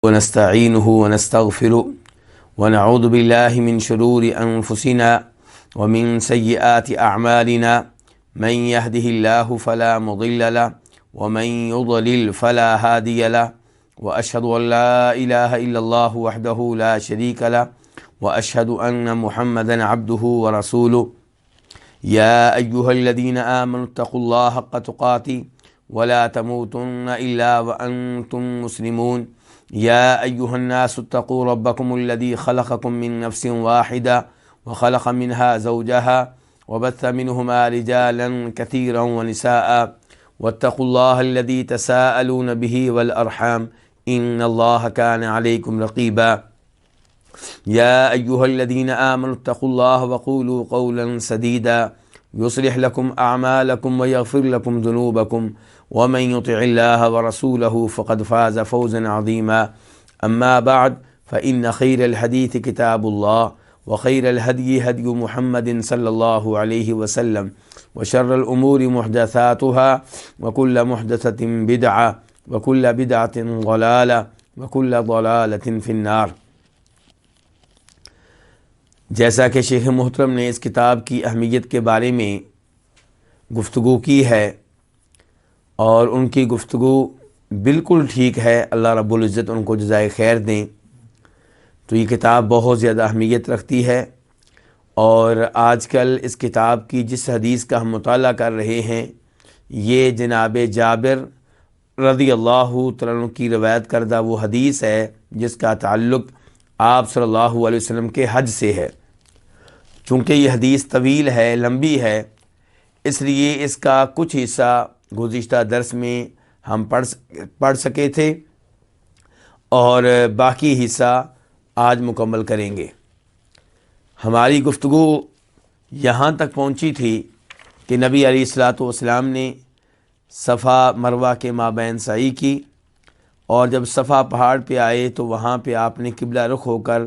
ونستعينه ونستغفره ونعوذ بالله من شرور أنفسنا ومن سيئات أعمالنا من يهده الله فلا مضل له ومن يضلل فلا هادي له وأشهد أن لا إله إلا الله وحده لا شريك له وأشهد أن محمدا عبده ورسوله يا أيها الذين آمنوا اتقوا الله حق تقاته ولا تموتن إلا وأنتم مسلمون يا أيها الناس اتقوا ربكم الذي خلقكم من نفس واحدة وخلق منها زوجها وبث منهما رجالا كثيرا ونساء واتقوا الله الذي تساءلون به والأرحام إن الله كان عليكم رقيبا يا أيها الذين آمنوا اتقوا الله وقولوا قولا سديدا يصلح لكم أعمالكم ويغفر لكم ذنوبكم ومن يطع الله ورسوله فقد فاز فوزا عظيما أما بعد فإن خير الحديث كتاب الله وخير الهدي هدي محمد صلى الله عليه وسلم وشر الأمور محدثاتها وكل محدثة بدعة وكل بدعة ضلالة وكل ضلالة في النار۔ جیسا کہ شیخ محترم نے اس کتاب کی اہمیت کے بارے میں گفتگو کی ہے اور ان کی گفتگو بالکل ٹھیک ہے، اللہ رب العزت ان کو جزائے خیر دیں، تو یہ کتاب بہت زیادہ اہمیت رکھتی ہے۔ اور آج کل اس کتاب کی جس حدیث کا ہم مطالعہ کر رہے ہیں یہ جناب جابر رضی اللہ تعالیٰ عنہ کی روایت کردہ وہ حدیث ہے جس کا تعلق آپ صلی اللہ علیہ وسلم کے حج سے ہے۔ چونکہ یہ حدیث طویل ہے، لمبی ہے، اس لیے اس کا کچھ حصہ گزشتہ درس میں ہم پڑھ سکے تھے اور باقی حصہ آج مکمل کریں گے۔ ہماری گفتگو یہاں تک پہنچی تھی کہ نبی علیہ الصلوۃ والسلام نے صفا مروہ کے مابین سعی کی، اور جب صفا پہاڑ پہ آئے تو وہاں پہ آپ نے قبلہ رخ ہو کر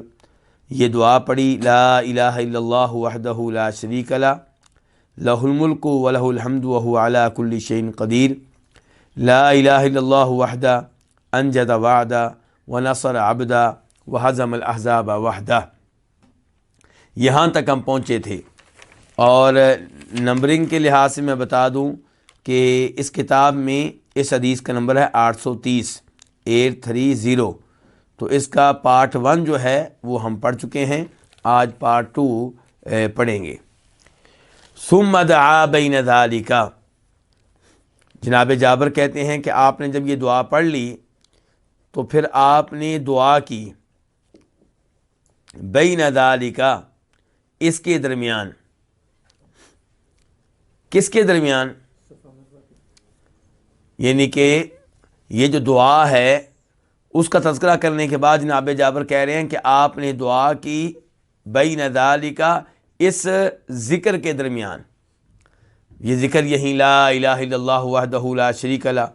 یہ دعا پڑھی، لا الہ الا اللہ وحدہ لا شریک لہ لہ الملک ولہ الحمد وہو علی کل شیء قدیر، لا الہ الا اللہ وحدہ انجز وعدہ ونصر عبدہ وہزم الاحزاب وحدہ۔ یہاں تک ہم پہنچے تھے، اور نمبرنگ کے لحاظ سے میں بتا دوں کہ اس کتاب میں اس حدیث کا نمبر ہے 830، تو اس کا پارٹ 1 جو ہے وہ ہم پڑھ چکے ہیں، آج پارٹ 2 پڑھیں گے۔ ثم دعا بین ذالک، جناب جابر کہتے ہیں کہ آپ نے جب یہ دعا پڑھ لی تو پھر آپ نے دعا کی بین ذالک، اس کے درمیان۔ کس کے درمیان؟ یعنی کہ یہ جو دعا ہے اس کا تذکرہ کرنے کے بعد جناب جابر کہہ رہے ہیں کہ آپ نے دعا کی بین ذالک، اس ذکر کے درمیان۔ یہ ذکر یہیں لا الہ الا اللہ وحدہ لا شریک لہ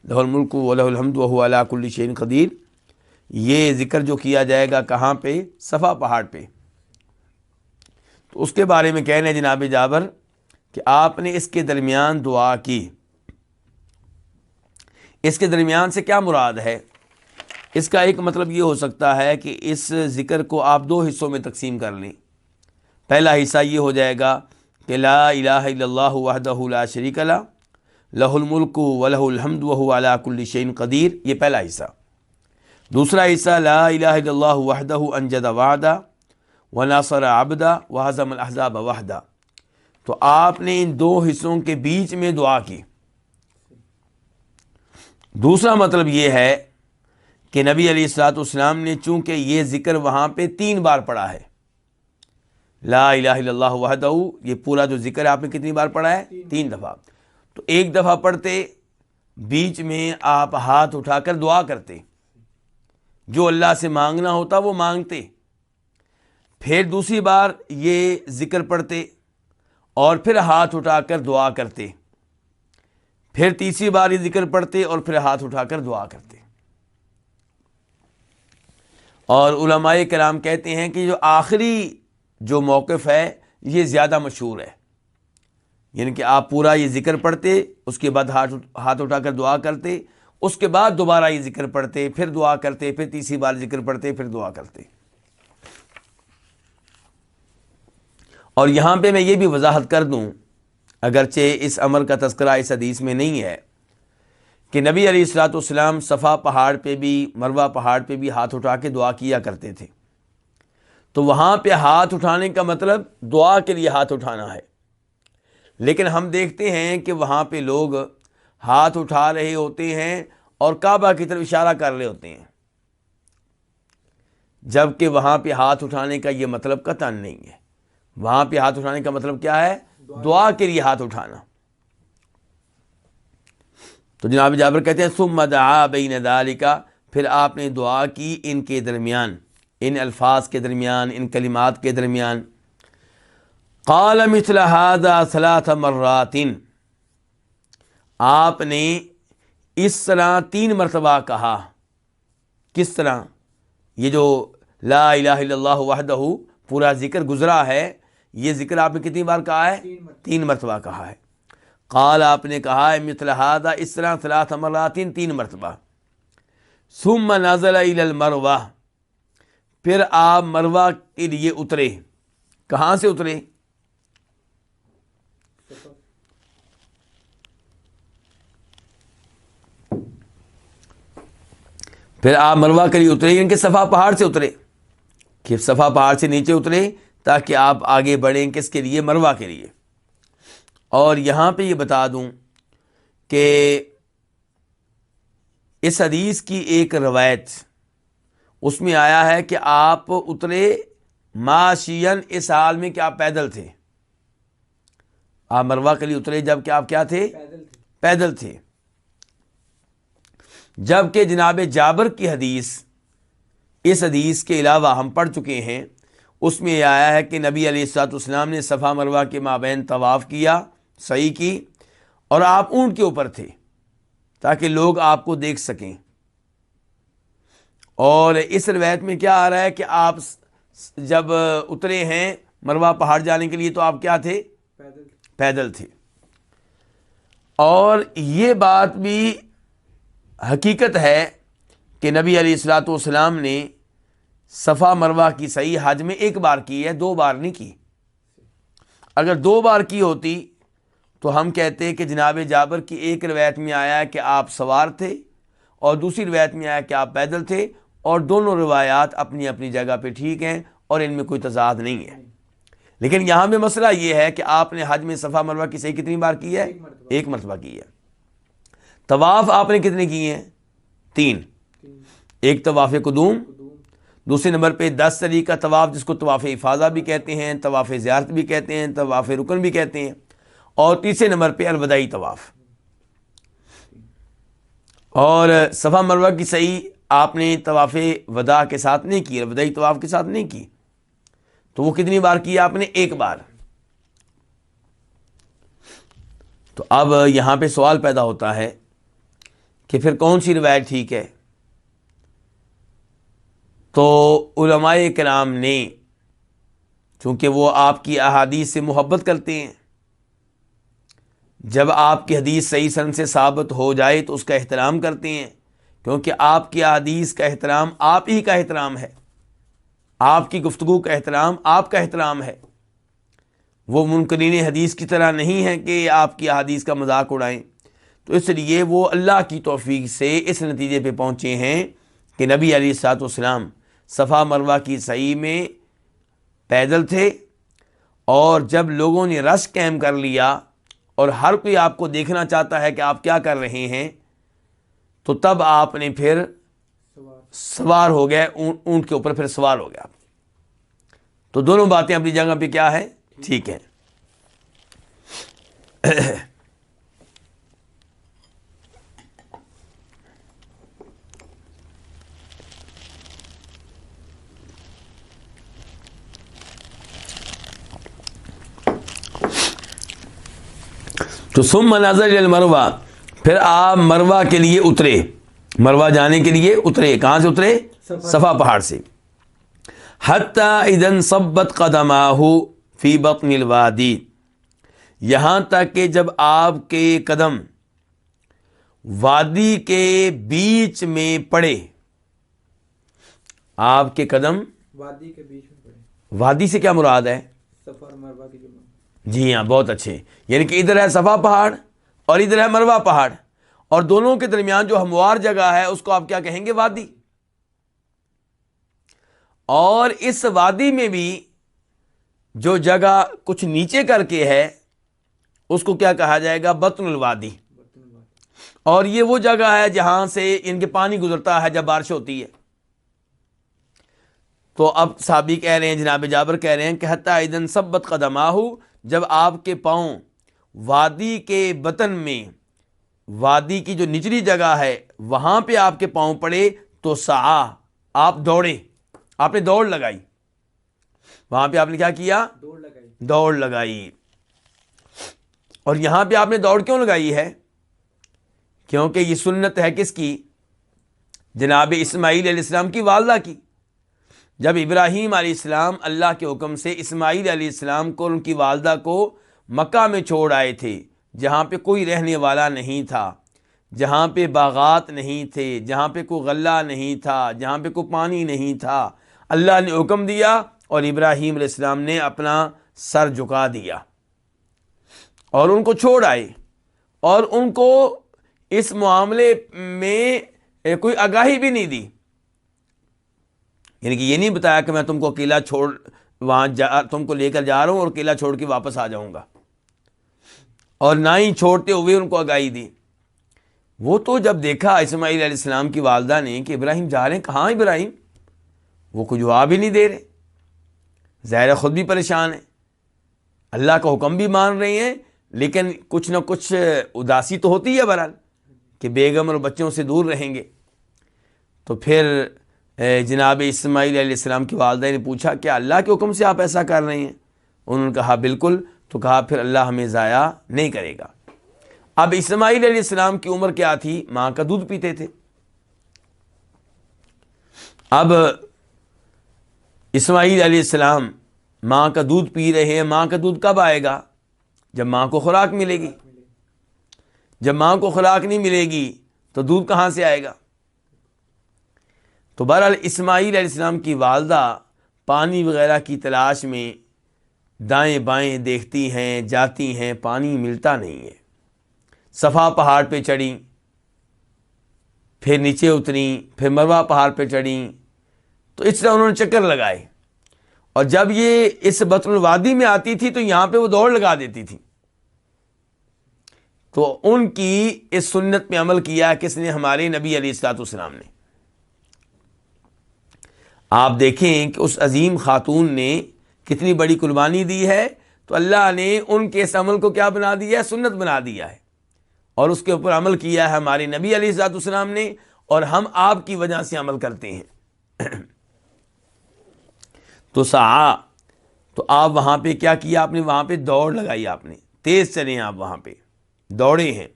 لہ الملک ولہ الحمد وہو علی کل شیء قدیر، یہ ذکر جو کیا جائے گا کہاں پہ؟ صفا پہاڑ پہ۔ تو اس کے بارے میں کہہ رہے ہیں جناب جابر کہ آپ نے اس کے درمیان دعا کی۔ اس کے درمیان سے کیا مراد ہے؟ اس کا ایک مطلب یہ ہو سکتا ہے کہ اس ذکر کو آپ 2 حصوں میں تقسیم کر لیں۔ پہلا حصہ یہ ہو جائے گا کہ لا الہ الا اللہ وحدہ لا شریک لہ لہ الملک ولہ الحمد وہو علی کل شیء قدیر، یہ پہلا حصہ۔ دوسرا حصہ لا الہ الا اللہ وحدہ انجز وعدہ ونصر عبدہ وہزم الاحزاب وحدہ۔ تو آپ نے ان 2 حصوں کے بیچ میں دعا کی۔ دوسرا مطلب یہ ہے کہ نبی علیہ الصلوۃ والسلام نے چونکہ یہ ذکر وہاں پہ 3 بار پڑھا ہے، لا الہ الا اللہ وحدہ، یہ پورا جو ذکر ہے آپ نے کتنی بار پڑھا ہے؟ 3 دفعہ۔ تو ایک دفعہ پڑھتے، بیچ میں آپ ہاتھ اٹھا کر دعا کرتے، جو اللہ سے مانگنا ہوتا وہ مانگتے، پھر دوسری بار یہ ذکر پڑھتے اور پھر ہاتھ اٹھا کر دعا کرتے، پھر تیسری بار یہ ذکر پڑھتے اور پھر ہاتھ اٹھا کر دعا کرتے۔ اور علماء کرام کہتے ہیں کہ جو آخری جو موقف ہے یہ زیادہ مشہور ہے، یعنی کہ آپ پورا یہ ذکر پڑھتے، اس کے بعد ہاتھ اٹھا کر دعا کرتے، اس کے بعد دوبارہ یہ ذکر پڑھتے، پھر دعا کرتے، پھر تیسری بار ذکر پڑھتے، پھر دعا کرتے۔ اور یہاں پہ میں یہ بھی وضاحت کر دوں، اگرچہ اس امر کا تذکرہ اس حدیث میں نہیں ہے، کہ نبی علیہ الصلوۃ والسلام صفا پہاڑ پہ بھی، مروہ پہاڑ پہ بھی ہاتھ اٹھا کے دعا کیا کرتے تھے۔ تو وہاں پہ ہاتھ اٹھانے کا مطلب دعا کے لیے ہاتھ اٹھانا ہے، لیکن ہم دیکھتے ہیں کہ وہاں پہ لوگ ہاتھ اٹھا رہے ہوتے ہیں اور کعبہ کی طرف اشارہ کر رہے ہوتے ہیں، جبکہ وہاں پہ ہاتھ اٹھانے کا یہ مطلب قطعاً نہیں ہے۔ وہاں پہ ہاتھ اٹھانے کا مطلب کیا ہے؟ دعا کے لیے ہاتھ اٹھانا۔ تو جناب جابر کہتے ہیں ثم دعا بین ذالک، پھر آپ نے دعا کی ان کے درمیان، ان الفاظ کے درمیان، ان کلمات کے درمیان۔ قال مثل هذا 3 مرات، آپ نے اس طرح 3 مرتبہ کہا۔ کس طرح؟ یہ جو لا الہ الا اللہ وحدہ پورا ذکر گزرا ہے، یہ ذکر آپ نے کتنی بار کہا ہے؟ 3 مرتبہ کہا ہے۔ قال آپ نے کہا ہے مثل هذا، اس طرح 3 مرات، 3 مرتبہ۔ ثم نزل الى المروہ، پھر آپ مروہ کے لیے اترے۔ کہاں سے اترے؟ پھر آپ مروہ کے لیے اترے، یعنی کہ صفا پہاڑ سے اترے، کہ صفا پہاڑ سے نیچے اترے تاکہ آپ آگے بڑھیں کس کے لیے؟ مروہ کے لیے۔ اور یہاں پہ یہ بتا دوں کہ اس حدیث کی ایک روایت، اس میں آیا ہے کہ آپ اترے ماشین، اس حال میں کہ آپ پیدل تھے۔ آپ مروہ کے لیے اترے جب کہ آپ کیا تھے؟ پیدل تھے۔ جبکہ جناب جابر کی حدیث، اس حدیث کے علاوہ ہم پڑھ چکے ہیں، اس میں یہ آیا ہے کہ نبی علیہ الصلوۃ والسلام نے صفا مروہ کے مابین طواف کیا، سعی کی، اور آپ اونٹ کے اوپر تھے تاکہ لوگ آپ کو دیکھ سکیں۔ اور اس روایت میں کیا آ رہا ہے کہ آپ جب اترے ہیں مروہ پہاڑ جانے کے لیے تو آپ کیا تھے؟ پیدل تھے۔ اور یہ بات بھی حقیقت ہے کہ نبی علیہ الصلوۃ والسلام نے صفا مروہ کی سعی حج میں 1 بار کی ہے، 2 بار نہیں کی۔ اگر 2 بار کی ہوتی تو ہم کہتے کہ جناب جابر کی ایک روایت میں آیا ہے کہ آپ سوار تھے اور دوسری روایت میں آیا کہ آپ پیدل تھے، اور دونوں روایات اپنی اپنی جگہ پہ ٹھیک ہیں اور ان میں کوئی تضاد نہیں ہے۔ لیکن یہاں پہ مسئلہ یہ ہے کہ آپ نے حج میں صفا مروہ کی سعی کتنی بار کی ہے؟ 1 مرتبہ کی ہے۔ طواف آپ نے کتنے کیے ہیں؟ 3۔ ایک طواف قدوم، دوسرے نمبر پہ 10 طریقہ طواف جس کو طواف افاضہ بھی کہتے ہیں، طواف زیارت بھی کہتے ہیں، طواف رکن بھی کہتے ہیں، اور تیسرے نمبر پہ الوداعی طواف۔ اور صفا مروہ کی سعی آپ نے طواف وداع کے ساتھ نہیں کی، الوداعی طواف کے ساتھ نہیں کی، تو وہ کتنی بار کی آپ نے؟ 1 بار۔ تو اب یہاں پہ سوال پیدا ہوتا ہے کہ پھر کون سی روایت ٹھیک ہے؟ تو علماء کرام نے، چونکہ وہ آپ کی احادیث سے محبت کرتے ہیں، جب آپ کی حدیث صحیح سند سے ثابت ہو جائے تو اس کا احترام کرتے ہیں، کیونکہ آپ کی احادیث کا احترام آپ ہی کا احترام ہے، آپ کی گفتگو کا احترام آپ کا احترام ہے۔ وہ منکرین حدیث کی طرح نہیں ہے کہ آپ کی احادیث کا مذاق اڑائیں۔ تو اس لیے وہ اللہ کی توفیق سے اس نتیجے پہ پہنچے ہیں کہ نبی علیہ الصلوۃ والسلام صفا مروہ کی سعی میں پیدل تھے، اور جب لوگوں نے رش قائم کر لیا اور ہر کوئی آپ کو دیکھنا چاہتا ہے کہ آپ کیا کر رہے ہیں، تو تب آپ نے پھر سوار ہو گئے، اونٹ کے اوپر پھر سوار ہو گیا۔ تو دونوں باتیں اپنی جگہ پہ کیا ہے؟ ٹھیک ہے۔ تو ثم نزل الی المروہ، پھر آپ مروہ کے لیے اترے، مروہ جانے کے لیے اترے۔ کہاں سے اترے؟ صفا پہاڑ سے۔ حتی اذا انصبت قدماہ فی بطن الوادی، یہاں تک کہ جب آپ کے قدم وادی کے بیچ میں پڑے، آپ کے قدم وادی کے بیچ میں پڑے، وادی سے کیا مراد ہے؟ صفا اور مروہ کی جمع۔ جی ہاں، بہت اچھے، یعنی کہ ادھر ہے صفا پہاڑ اور ادھر ہے مروہ پہاڑ، اور دونوں کے درمیان جو ہموار جگہ ہے اس کو آپ کیا کہیں گے؟ وادی۔ اور اس وادی میں بھی جو جگہ کچھ نیچے کر کے ہے اس کو کیا کہا جائے گا؟ بطن الوادی۔ اور یہ وہ جگہ ہے جہاں سے ان کے پانی گزرتا ہے جب بارش ہوتی ہے۔ تو اب صحابی کہہ رہے ہیں، جناب جابر کہہ رہے ہیں کہ حتی اذن ثبت قدماہ، جب آپ کے پاؤں وادی کے بطن میں، وادی کی جو نچلی جگہ ہے وہاں پہ آپ کے پاؤں پڑے تو سعا، آپ دوڑے، آپ نے دوڑ لگائی، وہاں پہ آپ نے کیا کیا؟ دوڑ لگائی۔ اور یہاں پہ آپ نے دوڑ کیوں لگائی ہے؟ کیونکہ یہ سنت ہے کس کی؟ جناب اسماعیل علیہ السلام کی والدہ کی۔ جب ابراہیم علیہ السلام اللہ کے حکم سے اسماعیل علیہ السلام کو اور ان کی والدہ کو مکہ میں چھوڑ آئے تھے، جہاں پہ کوئی رہنے والا نہیں تھا، جہاں پہ باغات نہیں تھے، جہاں پہ کوئی غلہ نہیں تھا، جہاں پہ کوئی پانی نہیں تھا، اللہ نے حکم دیا اور ابراہیم علیہ السلام نے اپنا سر جھکا دیا اور ان کو چھوڑ آئے، اور ان کو اس معاملے میں کوئی آگاہی بھی نہیں دی، یعنی کہ یہ نہیں بتایا کہ میں تم کو اکیلا چھوڑ وہاں تم کو لے کر جا رہا ہوں اور اکیلا چھوڑ کے واپس آ جاؤں گا، اور نہ ہی چھوڑتے ہوئے ان کو آگاہی دی۔ وہ تو جب دیکھا اسماعیل علیہ السلام کی والدہ نے کہ ابراہیم جا رہے ہیں، کہاں ابراہیم؟ وہ کوئی جواب ہی نہیں دے رہے، ظاہر خود بھی پریشان ہے، اللہ کا حکم بھی مان رہے ہیں لیکن کچھ نہ کچھ اداسی تو ہوتی ہے بہرحال کہ بیگم اور بچوں سے دور رہیں گے۔ تو پھر جناب اسماعیل علیہ السلام کی والدہ نے پوچھا کہ اللہ کے حکم سے آپ ایسا کر رہے ہیں؟ انہوں نے کہا بالکل۔ تو کہا پھر اللہ ہمیں ضائع نہیں کرے گا۔ اب اسماعیل علیہ السلام کی عمر کیا تھی؟ ماں کا دودھ پیتے تھے۔ اب اسماعیل علیہ السلام ماں کا دودھ پی رہے ہیں، ماں کا دودھ کب آئے گا؟ جب ماں کو خوراک ملے گی۔ جب ماں کو خوراک نہیں ملے گی تو دودھ کہاں سے آئے گا؟ تو بہرحال اسماعیل علیہ السلام کی والدہ پانی وغیرہ کی تلاش میں دائیں بائیں دیکھتی ہیں، جاتی ہیں، پانی ملتا نہیں ہے۔ صفا پہاڑ پہ چڑھیں، پھر نیچے اتریں، پھر مروہ پہاڑ پہ چڑھیں، تو اس طرح انہوں نے چکر لگائے، اور جب یہ اس بطن الوادی میں آتی تھی تو یہاں پہ وہ دوڑ لگا دیتی تھی۔ تو ان کی اس سنت پہ عمل کیا کس نے؟ ہمارے نبی علیہ الصلوۃ والسلام نے۔ آپ دیکھیں کہ اس عظیم خاتون نے کتنی بڑی قربانی دی ہے، تو اللہ نے ان کے اس عمل کو کیا بنا دیا ہے؟ سنت بنا دیا ہے، اور اس کے اوپر عمل کیا ہے ہمارے نبی علیہ الصلوۃ والسلام نے، اور ہم آپ کی وجہ سے عمل کرتے ہیں۔ تو سعا، تو آپ وہاں پہ کیا کیا؟ آپ نے وہاں پہ دوڑ لگائی، آپ نے تیز چلے، آپ وہاں پہ دوڑے ہیں۔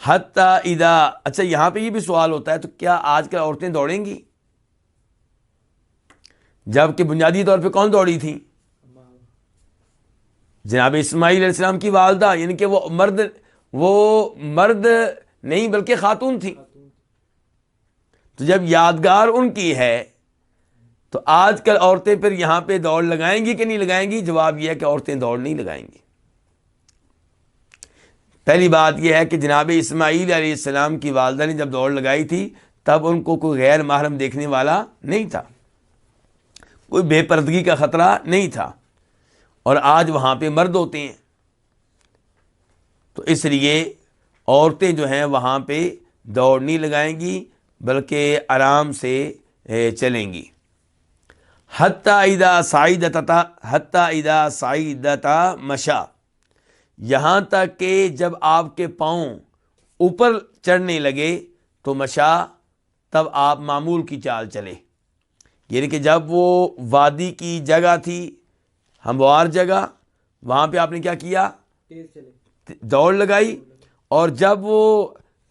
حتی اذا، اچھا یہاں پہ یہ بھی سوال ہوتا ہے، تو کیا آج کل عورتیں دوڑیں گی؟ جب کہ بنیادی طور پہ کون دوڑی تھی؟ جناب اسماعیل علیہ السلام کی والدہ، یعنی کہ وہ مرد نہیں بلکہ خاتون تھی۔ تو جب یادگار ان کی ہے تو آج کل عورتیں پھر یہاں پہ دوڑ لگائیں گی کہ نہیں لگائیں گی؟ جواب یہ ہے کہ عورتیں دوڑ نہیں لگائیں گی۔ پہلی بات یہ ہے کہ جناب اسماعیل علیہ السلام کی والدہ نے جب دوڑ لگائی تھی تب ان کو کوئی غیر محرم دیکھنے والا نہیں تھا، کوئی بے پردگی کا خطرہ نہیں تھا، اور آج وہاں پہ مرد ہوتے ہیں، تو اس لیے عورتیں جو ہیں وہاں پہ دوڑ نہیں لگائیں گی بلکہ آرام سے چلیں گی۔ حتی اذا صعدتا مشا، یہاں تک کہ جب آپ کے پاؤں اوپر چڑھنے لگے تو مشا، تب آپ معمول کی چال چلے، یعنی کہ جب وہ وادی کی جگہ تھی، ہموار جگہ، وہاں پہ آپ نے کیا کیا؟ دوڑ لگائی، اور جب وہ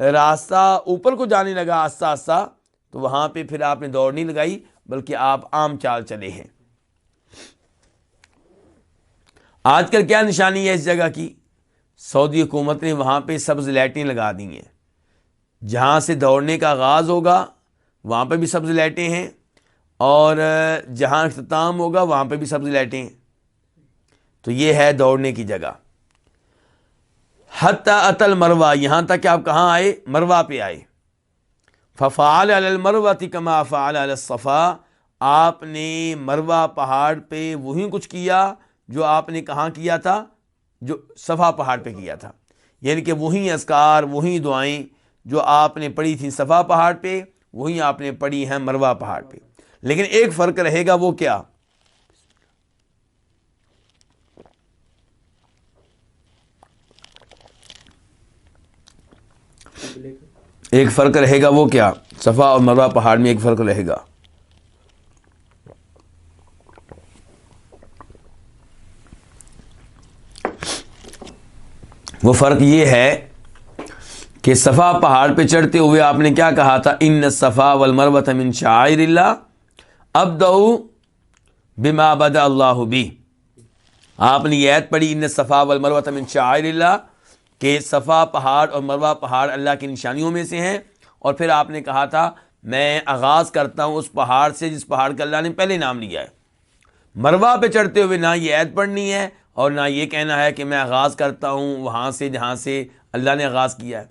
راستہ اوپر کو جانے لگا آہستہ آہستہ تو وہاں پہ پھر آپ نے دوڑ نہیں لگائی بلکہ آپ عام چال چلے ہیں۔ آج کل کیا نشانی ہے اس جگہ کی؟ سعودی حکومت نے وہاں پہ سبز لائٹیں لگا دی ہیں، جہاں سے دوڑنے کا آغاز ہوگا وہاں پہ بھی سبز لائٹیں ہیں، اور جہاں اختتام ہوگا وہاں پہ بھی سبز لائٹیں ہیں. تو یہ ہے دوڑنے کی جگہ. حتی اتل مروہ، یہاں تک کہ آپ کہاں آئے؟ مروہ پہ آئے. ففعل علی المروۃ کما فعل علی الصفا، آپ نے مروہ پہاڑ پہ وہی کچھ کیا جو آپ نے کہاں کیا تھا؟ جو صفا پہاڑ پہ کیا تھا. یعنی کہ وہی اذکار، وہی دعائیں جو آپ نے پڑھی تھیں صفا پہاڑ پہ، وہی آپ نے پڑھی ہیں مروہ پہاڑ پہ. لیکن ایک فرق رہے گا، وہ کیا؟ قبلے کا ایک فرق رہے گا، وہ کیا؟ صفا اور مروہ پہاڑ میں ایک فرق رہے گا. وہ فرق یہ ہے کہ صفا پہاڑ پہ چڑھتے ہوئے آپ نے کیا کہا تھا؟ ان الصفا والمروۃ من شعائر اللہ ابدؤ بما بدا اللہ بہ. آپ نے یہ آیت پڑھی ان الصفا والمروۃ من شعائر اللہ، کہ صفا پہاڑ اور مروہ پہاڑ اللہ کی نشانیوں میں سے ہیں. اور پھر آپ نے کہا تھا میں آغاز کرتا ہوں اس پہاڑ سے جس پہاڑ کا اللہ نے پہلے نام لیا ہے. مروہ پہ چڑھتے ہوئے نہ یہ آیت پڑھنی ہے اور نہ یہ کہنا ہے کہ میں آغاز کرتا ہوں وہاں سے جہاں سے اللہ نے آغاز کیا ہے.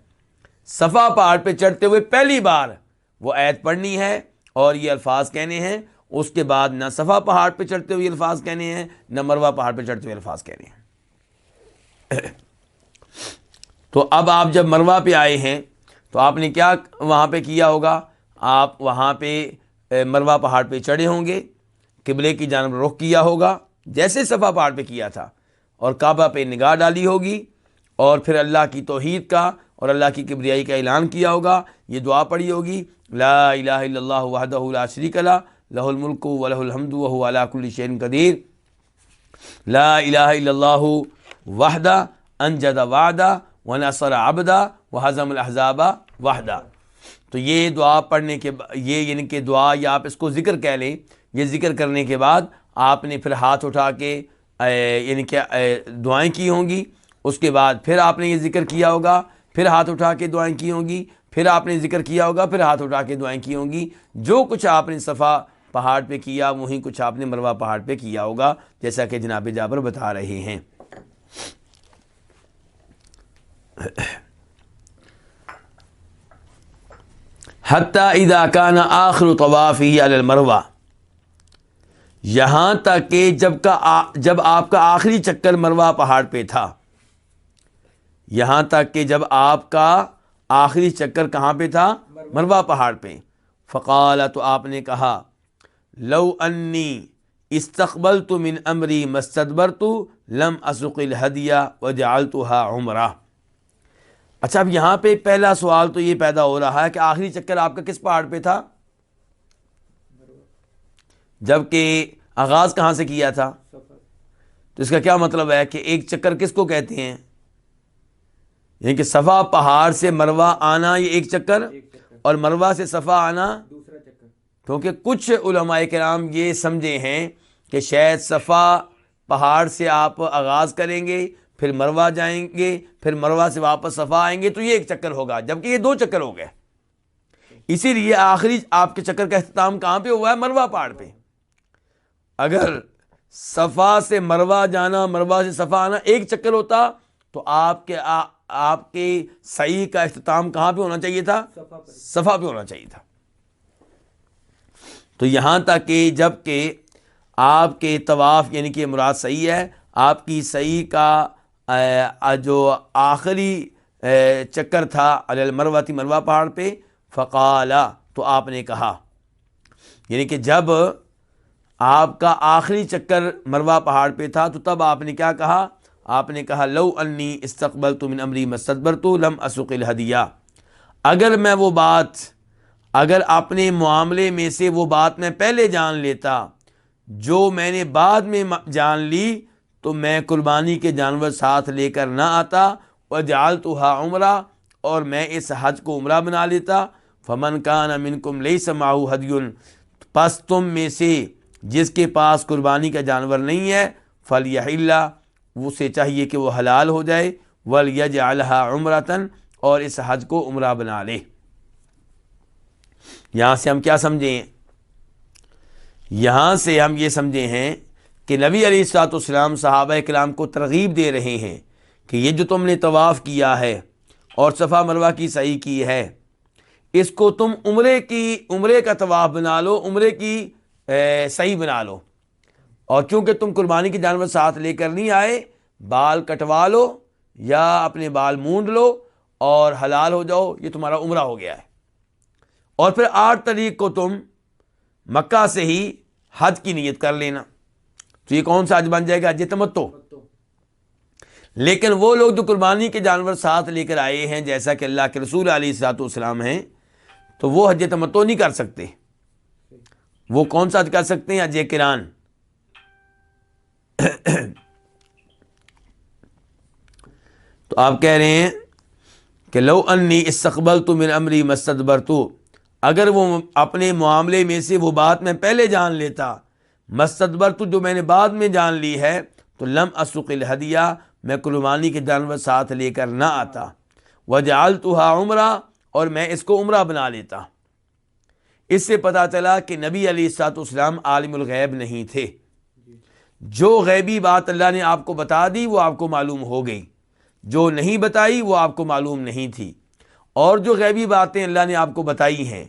صفا پہاڑ پہ چڑھتے ہوئے پہلی بار وہ آیت پڑھنی ہے اور یہ الفاظ کہنے ہیں. اس کے بعد نہ صفا پہاڑ پہ چڑھتے ہوئے الفاظ کہنے ہیں، نہ مروہ پہاڑ پہ چڑھتے ہوئے الفاظ کہنے ہیں. تو اب آپ جب مروہ پہ آئے ہیں تو آپ نے کیا وہاں پہ کیا ہوگا؟ آپ وہاں پہ مروہ پہاڑ پہ چڑھے ہوں گے، قبلے کی جانب رخ کیا ہوگا جیسے صفا پہاڑ پہ کیا تھا، اور کعبہ پہ نگاہ ڈالی ہوگی، اور پھر اللہ کی توحید کا اور اللہ کی کبریائی کا اعلان کیا ہوگا. یہ دعا پڑھی ہوگی، لا الہ الا اللہ وحدہ لا شریک لہ لہ الملک ولہ الحمد وہو علی کل شیء قدیر. لا الہ الا اللہ وحدہ انجد وعدہ ونصر عبدہ وہزم الاحزاب وحدہ. تو یہ دعا پڑھنے کے یہ یعنی کہ دعا، یا آپ اس کو ذکر کہہ لیں، یہ ذکر کرنے کے بعد آپ نے پھر ہاتھ اٹھا کے یعنی کہ دعائیں کی ہوں گی. اس کے بعد پھر آپ نے یہ ذکر کیا ہوگا، پھر ہاتھ اٹھا کے دعائیں کی ہوں گی، پھر آپ نے ذکر کیا ہوگا، پھر ہاتھ اٹھا کے دعائیں کی ہوں گی. جو کچھ آپ نے صفا پہاڑ پہ کیا وہیں کچھ آپ نے مروہ پہاڑ پہ کیا ہوگا، جیسا کہ جناب جابر بتا رہے ہیں. حتی اذا کان آخر طوافہ علی المروہ، یہاں تک کہ جب آپ کا آخری چکر مروہ پہاڑ پہ تھا، یہاں تک کہ جب آپ کا آخری چکر کہاں پہ تھا؟ مروہ پہاڑ پہ. فقال، تو آپ نے کہا لو انی استقبلت من امری ما استدبرت لم اسق الہدی وجعلتها عمرہ. اچھا، اب یہاں پہ پہلا سوال تو یہ پیدا ہو رہا ہے کہ آخری چکر آپ کا کس پہاڑ پہ تھا؟ جبکہ آغاز کہاں سے کیا تھا؟ سفر تو اس کا کیا مطلب ہے کہ ایک چکر کس کو کہتے ہیں؟ یعنی کہ صفا پہاڑ سے مروہ آنا یہ ایک چکر، ایک چکر، اور مروہ سے صفا آنا دوسرا چکر. کیونکہ کچھ علماء کرام یہ سمجھے ہیں کہ شاید صفا پہاڑ سے آپ آغاز کریں گے، پھر مروہ جائیں گے، پھر مروہ سے واپس صفا آئیں گے، تو یہ ایک چکر ہوگا، جبکہ یہ دو چکر ہو گئے. اسی لیے آخری آپ کے چکر کا اختتام کہاں پہ ہوا ہے؟ مروہ پہاڑ پہ. اگر صفا سے مروہ جانا، مروہ سے صفا آنا ایک چکر ہوتا تو آپ کے سعی کا اختتام کہاں پہ ہونا چاہیے تھا؟ صفا پر. صفا پہ ہونا چاہیے تھا. تو یہاں تک کہ جب کہ آپ کے طواف یعنی کہ مراد سعی ہے، آپ کی سعی کا جو آخری چکر تھا علی المروۃ مروہ پہاڑ پہ، فقال، تو آپ نے کہا، یعنی کہ جب آپ کا آخری چکر مروہ پہاڑ پہ تھا تو تب آپ نے کیا کہا؟ آپ نے کہا لو انی استقبلت من امری ما استدبرت لم اسق الہدی. اگر اپنے معاملے میں سے وہ بات میں پہلے جان لیتا جو میں نے بعد میں جان لی تو میں قربانی کے جانور ساتھ لے کر نہ آتا، وجعلتها عمرہ، اور میں اس حج کو عمرہ بنا لیتا. فمن کان منکم لیس معہ ہدی، پس تم میں سے جس کے پاس قربانی کا جانور نہیں ہے، فلیحل، اسے چاہیے کہ وہ حلال ہو جائے، ولیجعلها عمرۃ، اور اس حج کو عمرہ بنا لے. یہاں سے ہم کیا سمجھیں؟ یہاں سے ہم یہ سمجھے ہیں کہ نبی علیہ الصلوۃ والسلام صحابہ کرام کو ترغیب دے رہے ہیں کہ یہ جو تم نے طواف کیا ہے اور صفا مروہ کی سعی کی ہے، اس کو تم عمرے کا طواف بنا لو، عمرے کی سعی بنا لو، اور چونکہ تم قربانی کے جانور ساتھ لے کر نہیں آئے، بال کٹوا لو یا اپنے بال مونڈ لو اور حلال ہو جاؤ، یہ تمہارا عمرہ ہو گیا ہے۔ اور پھر 8 تاریخ کو تم مکہ سے ہی حج کی نیت کر لینا۔ تو یہ کون سا حج بن جائے گا؟ حج تمتع۔ لیکن وہ لوگ جو قربانی کے جانور ساتھ لے کر آئے ہیں، جیسا کہ اللہ کے رسول علیہ الصلوۃ والسلام ہیں، تو وہ حج تمتع نہیں کر سکتے۔ وہ کون سا حج کر سکتے ہیں؟ حج قران۔ تو آپ کہہ رہے ہیں کہ لو انی استقبلت من امری ما استدبرت، اگر وہ اپنے معاملے میں سے وہ بات میں پہلے جان لیتا، مستدبرت جو میں نے بعد میں جان لی ہے، تو لم اسق الہدیہ، میں قربانی کے جانور ساتھ لے کر نہ آتا، وجعلتها عمرہ، اور میں اس کو عمرہ بنا لیتا۔ اس سے پتہ چلا کہ نبی علیہ الصلوۃ والسلام عالم الغیب نہیں تھے۔ جو غیبی بات اللہ نے آپ کو بتا دی وہ آپ کو معلوم ہو گئی، جو نہیں بتائی وہ آپ کو معلوم نہیں تھی۔ اور جو غیبی باتیں اللہ نے آپ کو بتائی ہیں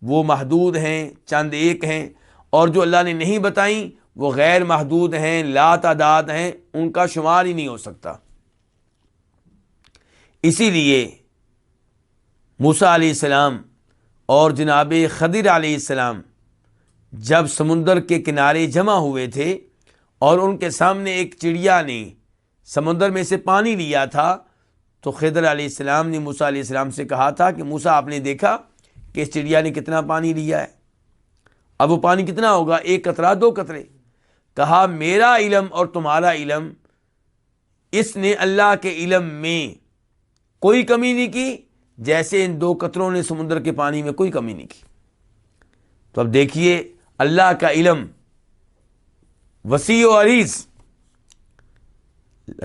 وہ محدود ہیں، چند ایک ہیں، اور جو اللہ نے نہیں بتائیں وہ غیر محدود ہیں، لا تعداد ہیں، ان کا شمار ہی نہیں ہو سکتا۔ اسی لیے موسیٰ علیہ السلام اور جناب خضر علیہ السلام جب سمندر کے کنارے جمع ہوئے تھے اور ان کے سامنے ایک چڑیا نے سمندر میں سے پانی لیا تھا، تو خضر علیہ السلام نے موسیٰ علیہ السلام سے کہا تھا کہ موسیٰ، آپ نے دیکھا کہ اس چڑیا نے کتنا پانی لیا ہے؟ اب وہ پانی کتنا ہوگا؟ 1 قطرہ 2 قطرے؟ کہا میرا علم اور تمہارا علم، اس نے اللہ کے علم میں کوئی کمی نہیں کی، جیسے ان 2 قطروں نے سمندر کے پانی میں کوئی کمی نہیں کی۔ تو اب دیکھیے اللہ کا علم وسیع و عریض،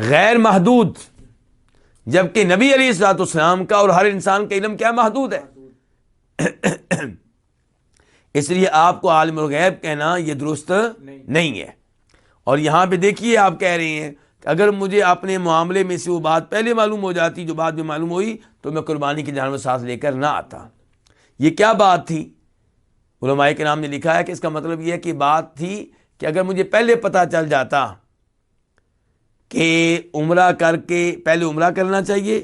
غیر محدود، جبکہ نبی علیہ الصلوۃ والسلام کا اور ہر انسان کا علم کیا؟ محدود ہے۔ اس لیے آپ کو عالم الغیب کہنا یہ درست نہیں ہے۔ اور یہاں پہ دیکھیے آپ کہہ رہے ہیں کہ اگر مجھے اپنے معاملے میں سے وہ بات پہلے معلوم ہو جاتی جو بعد میں معلوم ہوئی، تو میں قربانی کے جانور ساتھ لے کر نہ آتا۔ یہ کیا بات تھی؟ علماء کرام نے لکھا ہے کہ اس کا مطلب یہ ہے کہ بات تھی کہ اگر مجھے پہلے پتہ چل جاتا کہ عمرہ کر کے پہلے عمرہ کرنا چاہیے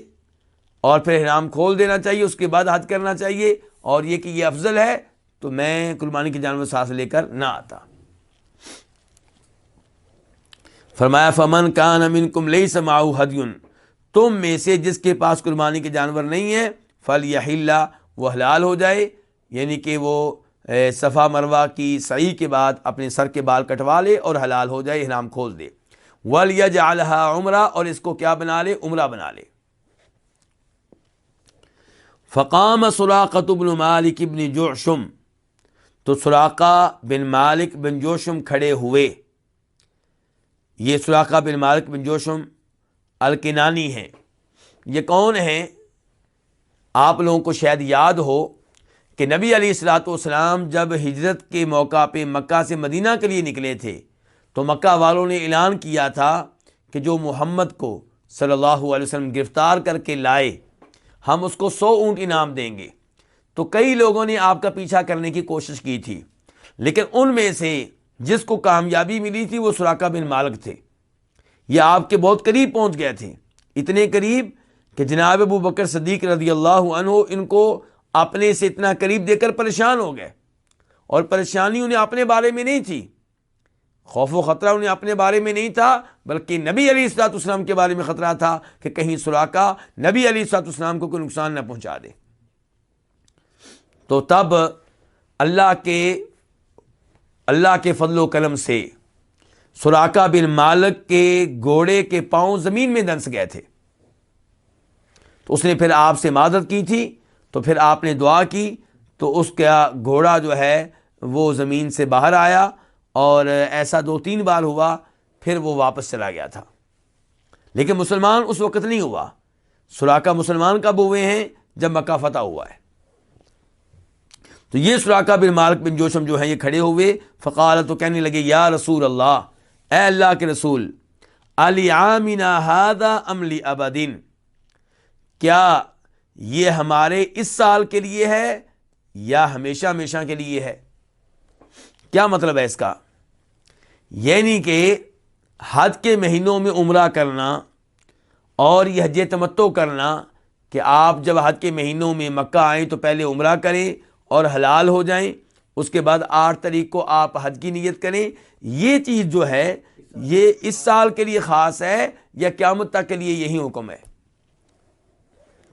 اور پھر احرام کھول دینا چاہیے، اس کے بعد حج کرنا چاہیے، اور یہ کہ یہ افضل ہے، تو میں قربانی کے جانور ساتھ لے کر نہ آتا۔ فرمایا فمن کان منکم لیس معہ ہدی، تم میں سے جس کے پاس قربانی کے جانور نہیں ہے، فلیحل، وہ حلال ہو جائے، یعنی کہ وہ صفا مروہ کی سعی کے بعد اپنے سر کے بال کٹوا لے اور حلال ہو جائے، احرام کھول دے۔ وَلْيَجْعَلْهَا عمرہ، اور اس کو کیا بنا لے؟ عمرہ بنا لے۔ فقام سراقۃ بن مالک بن جعشم، تو سراقہ بن مالک بن جوشم کھڑے ہوئے۔ یہ سراقہ بن مالک بن جوشم الکنانی ہیں۔ یہ کون ہیں؟ آپ لوگوں کو شاید یاد ہو کہ نبی علیہ الصلوۃ والسلام جب ہجرت کے موقع پہ مکہ سے مدینہ کے لیے نکلے تھے، تو مکہ والوں نے اعلان کیا تھا کہ جو محمد کو صلی اللہ علیہ وسلم گرفتار کر کے لائے، ہم اس کو 100 اونٹ انعام دیں گے۔ تو کئی لوگوں نے آپ کا پیچھا کرنے کی کوشش کی تھی، لیکن ان میں سے جس کو کامیابی ملی تھی وہ سراقہ بن مالک تھے۔ یہ آپ کے بہت قریب پہنچ گئے تھے، اتنے قریب کہ جناب ابو بکر صدیق رضی اللہ عنہ ان کو اپنے سے اتنا قریب دے کر پریشان ہو گئے، اور پریشانی انہیں اپنے بارے میں نہیں تھی، خوف و خطرہ انہیں اپنے بارے میں نہیں تھا، بلکہ نبی علیہ الصلوۃ والسلام کے بارے میں خطرہ تھا کہ کہیں سراقہ نبی علیہ الصلوۃ والسلام کو کوئی نقصان نہ پہنچا دے۔ تو تب اللہ کے فضل و کرم سے سراقہ بن مالک کے گھوڑے کے پاؤں زمین میں دنس گئے تھے، تو اس نے پھر آپ سے معذرت کی تھی، تو پھر آپ نے دعا کی تو اس کا گھوڑا جو ہے وہ زمین سے باہر آیا، اور ایسا 2-3 بار ہوا، پھر وہ واپس چلا گیا تھا۔ لیکن مسلمان اس وقت نہیں ہوا۔ سراقہ مسلمان کب ہوئے ہیں؟ جب مکہ فتح ہوا ہے۔ تو یہ سراقہ بن مالک بن جوشم جو ہیں یہ کھڑے ہوئے، فقال، تو کہنے لگے یا رسول اللہ، اے اللہ کے رسول، الیعامنا ھذا ام لابدین، کیا یہ ہمارے اس سال کے لیے ہے یا ہمیشہ ہمیشہ کے لیے ہے؟ کیا مطلب ہے اس کا؟ یعنی کہ حج کے مہینوں میں عمرہ کرنا اور یہ حج تمتع کرنا، کہ آپ جب حج کے مہینوں میں مکہ آئیں تو پہلے عمرہ کریں اور حلال ہو جائیں، اس کے بعد 8 تاریخ کو آپ حج کی نیت کریں، یہ چیز جو ہے یہ اس سال کے لیے خاص ہے یا قیامت تک کے لیے یہی حکم ہے؟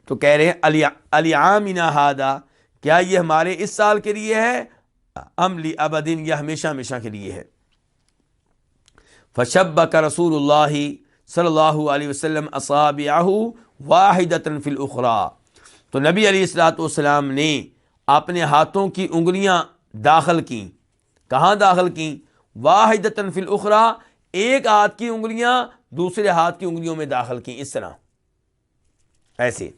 تو کہہ رہے ہیں الیعامنا ھذا، کیا یہ ہمارے اس سال کے لیے ہے، ام لابدین، یا ہمیشہ ہمیشہ کے لیے ہے؟ فشبک رسول اللہ صلی اللہ علیہ وسلم اصابعہ واحدۃ فی الاخری، تو نبی علیہ الصلوۃ والسلام نے اپنے ہاتھوں کی انگلیاں داخل کیں، کہاں داخل کیں؟ واحدۃ فی الاخری، ایک ہاتھ کی انگلیاں دوسرے ہاتھ کی انگلیوں میں داخل کیں، اس طرح ایسے۔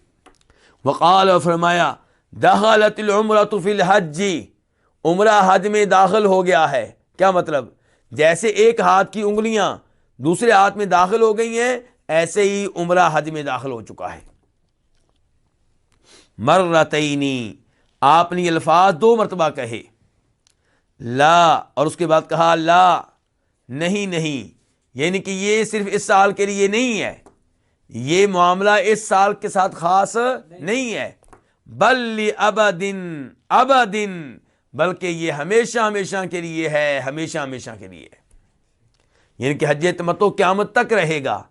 وقال، اور فرمایا، دخلت العمرۃ فی الحج، عمرہ حج میں داخل ہو گیا ہے۔ کیا مطلب؟ جیسے ایک ہاتھ کی انگلیاں دوسرے ہاتھ میں داخل ہو گئی ہیں، ایسے ہی عمرہ حج میں داخل ہو چکا ہے۔ مرتینی، آپ نے یہ الفاظ 2 مرتبہ کہے، لا، اور اس کے بعد کہا لا، نہیں نہیں، یعنی کہ یہ صرف اس سال کے لیے نہیں ہے، یہ معاملہ اس سال کے ساتھ خاص نہیں ہے، بل لابدن، ابدن، بلکہ یہ ہمیشہ ہمیشہ کے لیے ہے، ہمیشہ ہمیشہ کے لیے ہے۔ یعنی کہ حج تمتع قیامت تک رہے گا،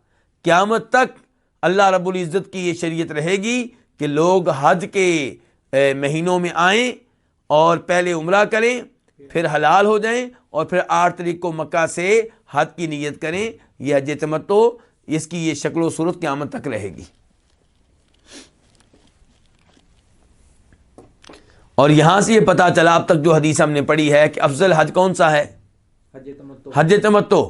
قیامت تک اللہ رب العزت کی یہ شریعت رہے گی کہ لوگ حج کے مہینوں میں آئیں اور پہلے عمرہ کریں، پھر حلال ہو جائیں، اور پھر 8 تاریخ کو مکہ سے حج کی نیت کریں۔ یہ حج تمتع، اس کی یہ شکل و صورت قیامت تک رہے گی۔ اور یہاں سے یہ پتہ چلا اب تک جو حدیث ہم نے پڑھی ہے کہ افضل حج کون سا ہے؟ حج تمتع۔ حج تمتع۔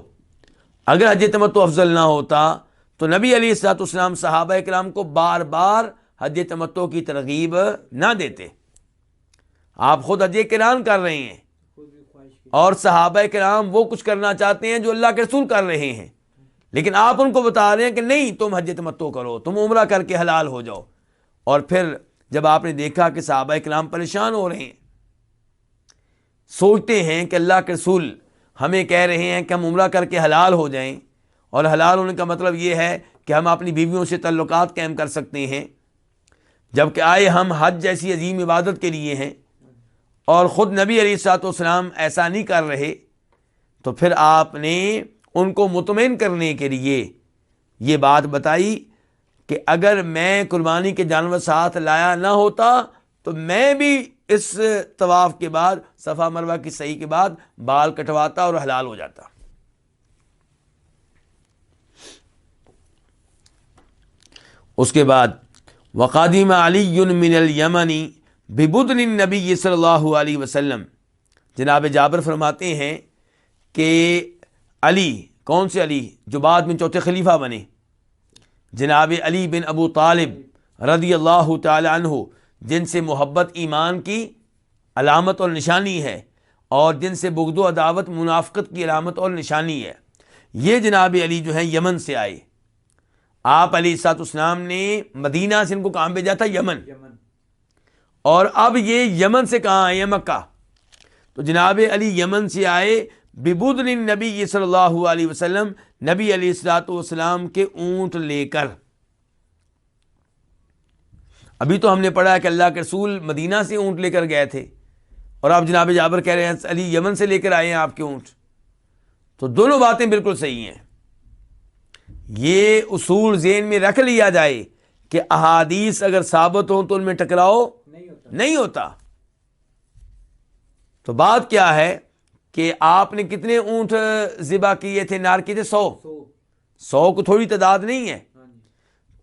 اگر حج تمتع افضل نہ ہوتا تو نبی علیہ الصلوۃ والسلام صحابہ کرام کو بار بار حج تمتع کی ترغیب نہ دیتے۔ آپ خود حج قران کر رہے ہیں، خود بھی خواہش کی۔ اور صحابہ کرام وہ کچھ کرنا چاہتے ہیں جو اللہ کے رسول کر رہے ہیں، لیکن آپ ان کو بتا رہے ہیں کہ نہیں، تم حج تمتع کرو، تم عمرہ کر کے حلال ہو جاؤ۔ اور پھر جب آپ نے دیکھا کہ صحابہ کرام پریشان ہو رہے ہیں، سوچتے ہیں کہ اللہ کے رسول ہمیں کہہ رہے ہیں کہ ہم عمرہ کر کے حلال ہو جائیں، اور حلال ہونے کا مطلب یہ ہے کہ ہم اپنی بیویوں سے تعلقات قائم کر سکتے ہیں، جبکہ آئے ہم حج جیسی عظیم عبادت کے لیے ہیں، اور خود نبی علیہ الصلوۃ والسلام ایسا نہیں کر رہے۔ تو پھر آپ نے ان کو مطمئن کرنے کے لیے یہ بات بتائی کہ اگر میں قربانی کے جانور ساتھ لایا نہ ہوتا تو میں بھی اس طواف کے بعد، صفا مروہ کی سعی کے بعد، بال کٹواتا اور حلال ہو جاتا۔ اس کے بعد وقادم علی من الیمن ببدن النبی صلی اللہ علیہ وسلم، جناب جابر فرماتے ہیں کہ علی، کون سے علی؟ جو بعد میں چوتھے خلیفہ بنے، جناب علی بن ابو طالب رضی اللہ تعالی عنہ، جن سے محبت ایمان کی علامت اور نشانی ہے، اور جن سے بغض و عداوت منافقت کی علامت اور نشانی ہے، یہ جناب علی جو ہیں یمن سے آئے۔ آپ علیہ الصلوۃ والسلام نے مدینہ سے ان کو کہاں بھیجا تھا؟ یمن۔ اور اب یہ یمن سے کہاں آئے ہیں؟ مکہ۔ تو جناب علی یمن سے آئے، ببدن النبی صلی اللہ علیہ وسلم، نبی علیہ الصلوۃ والسلام کے اونٹ لے کر۔ ابھی تو ہم نے پڑھا کہ اللہ کے رسول مدینہ سے اونٹ لے کر گئے تھے، اور آپ جناب جابر کہہ رہے ہیں علی یمن سے لے کر آئے ہیں آپ کے اونٹ۔ تو دونوں باتیں بالکل صحیح ہیں۔ یہ اصول ذہن میں رکھ لیا جائے کہ احادیث اگر ثابت ہوں تو ان میں ٹکراؤ نہیں ہوتا۔ تو بات کیا ہے کہ آپ نے کتنے اونٹ ذبح کیے تھے؟ نار کیے تھے 100 کو تھوڑی تعداد نہیں ہے۔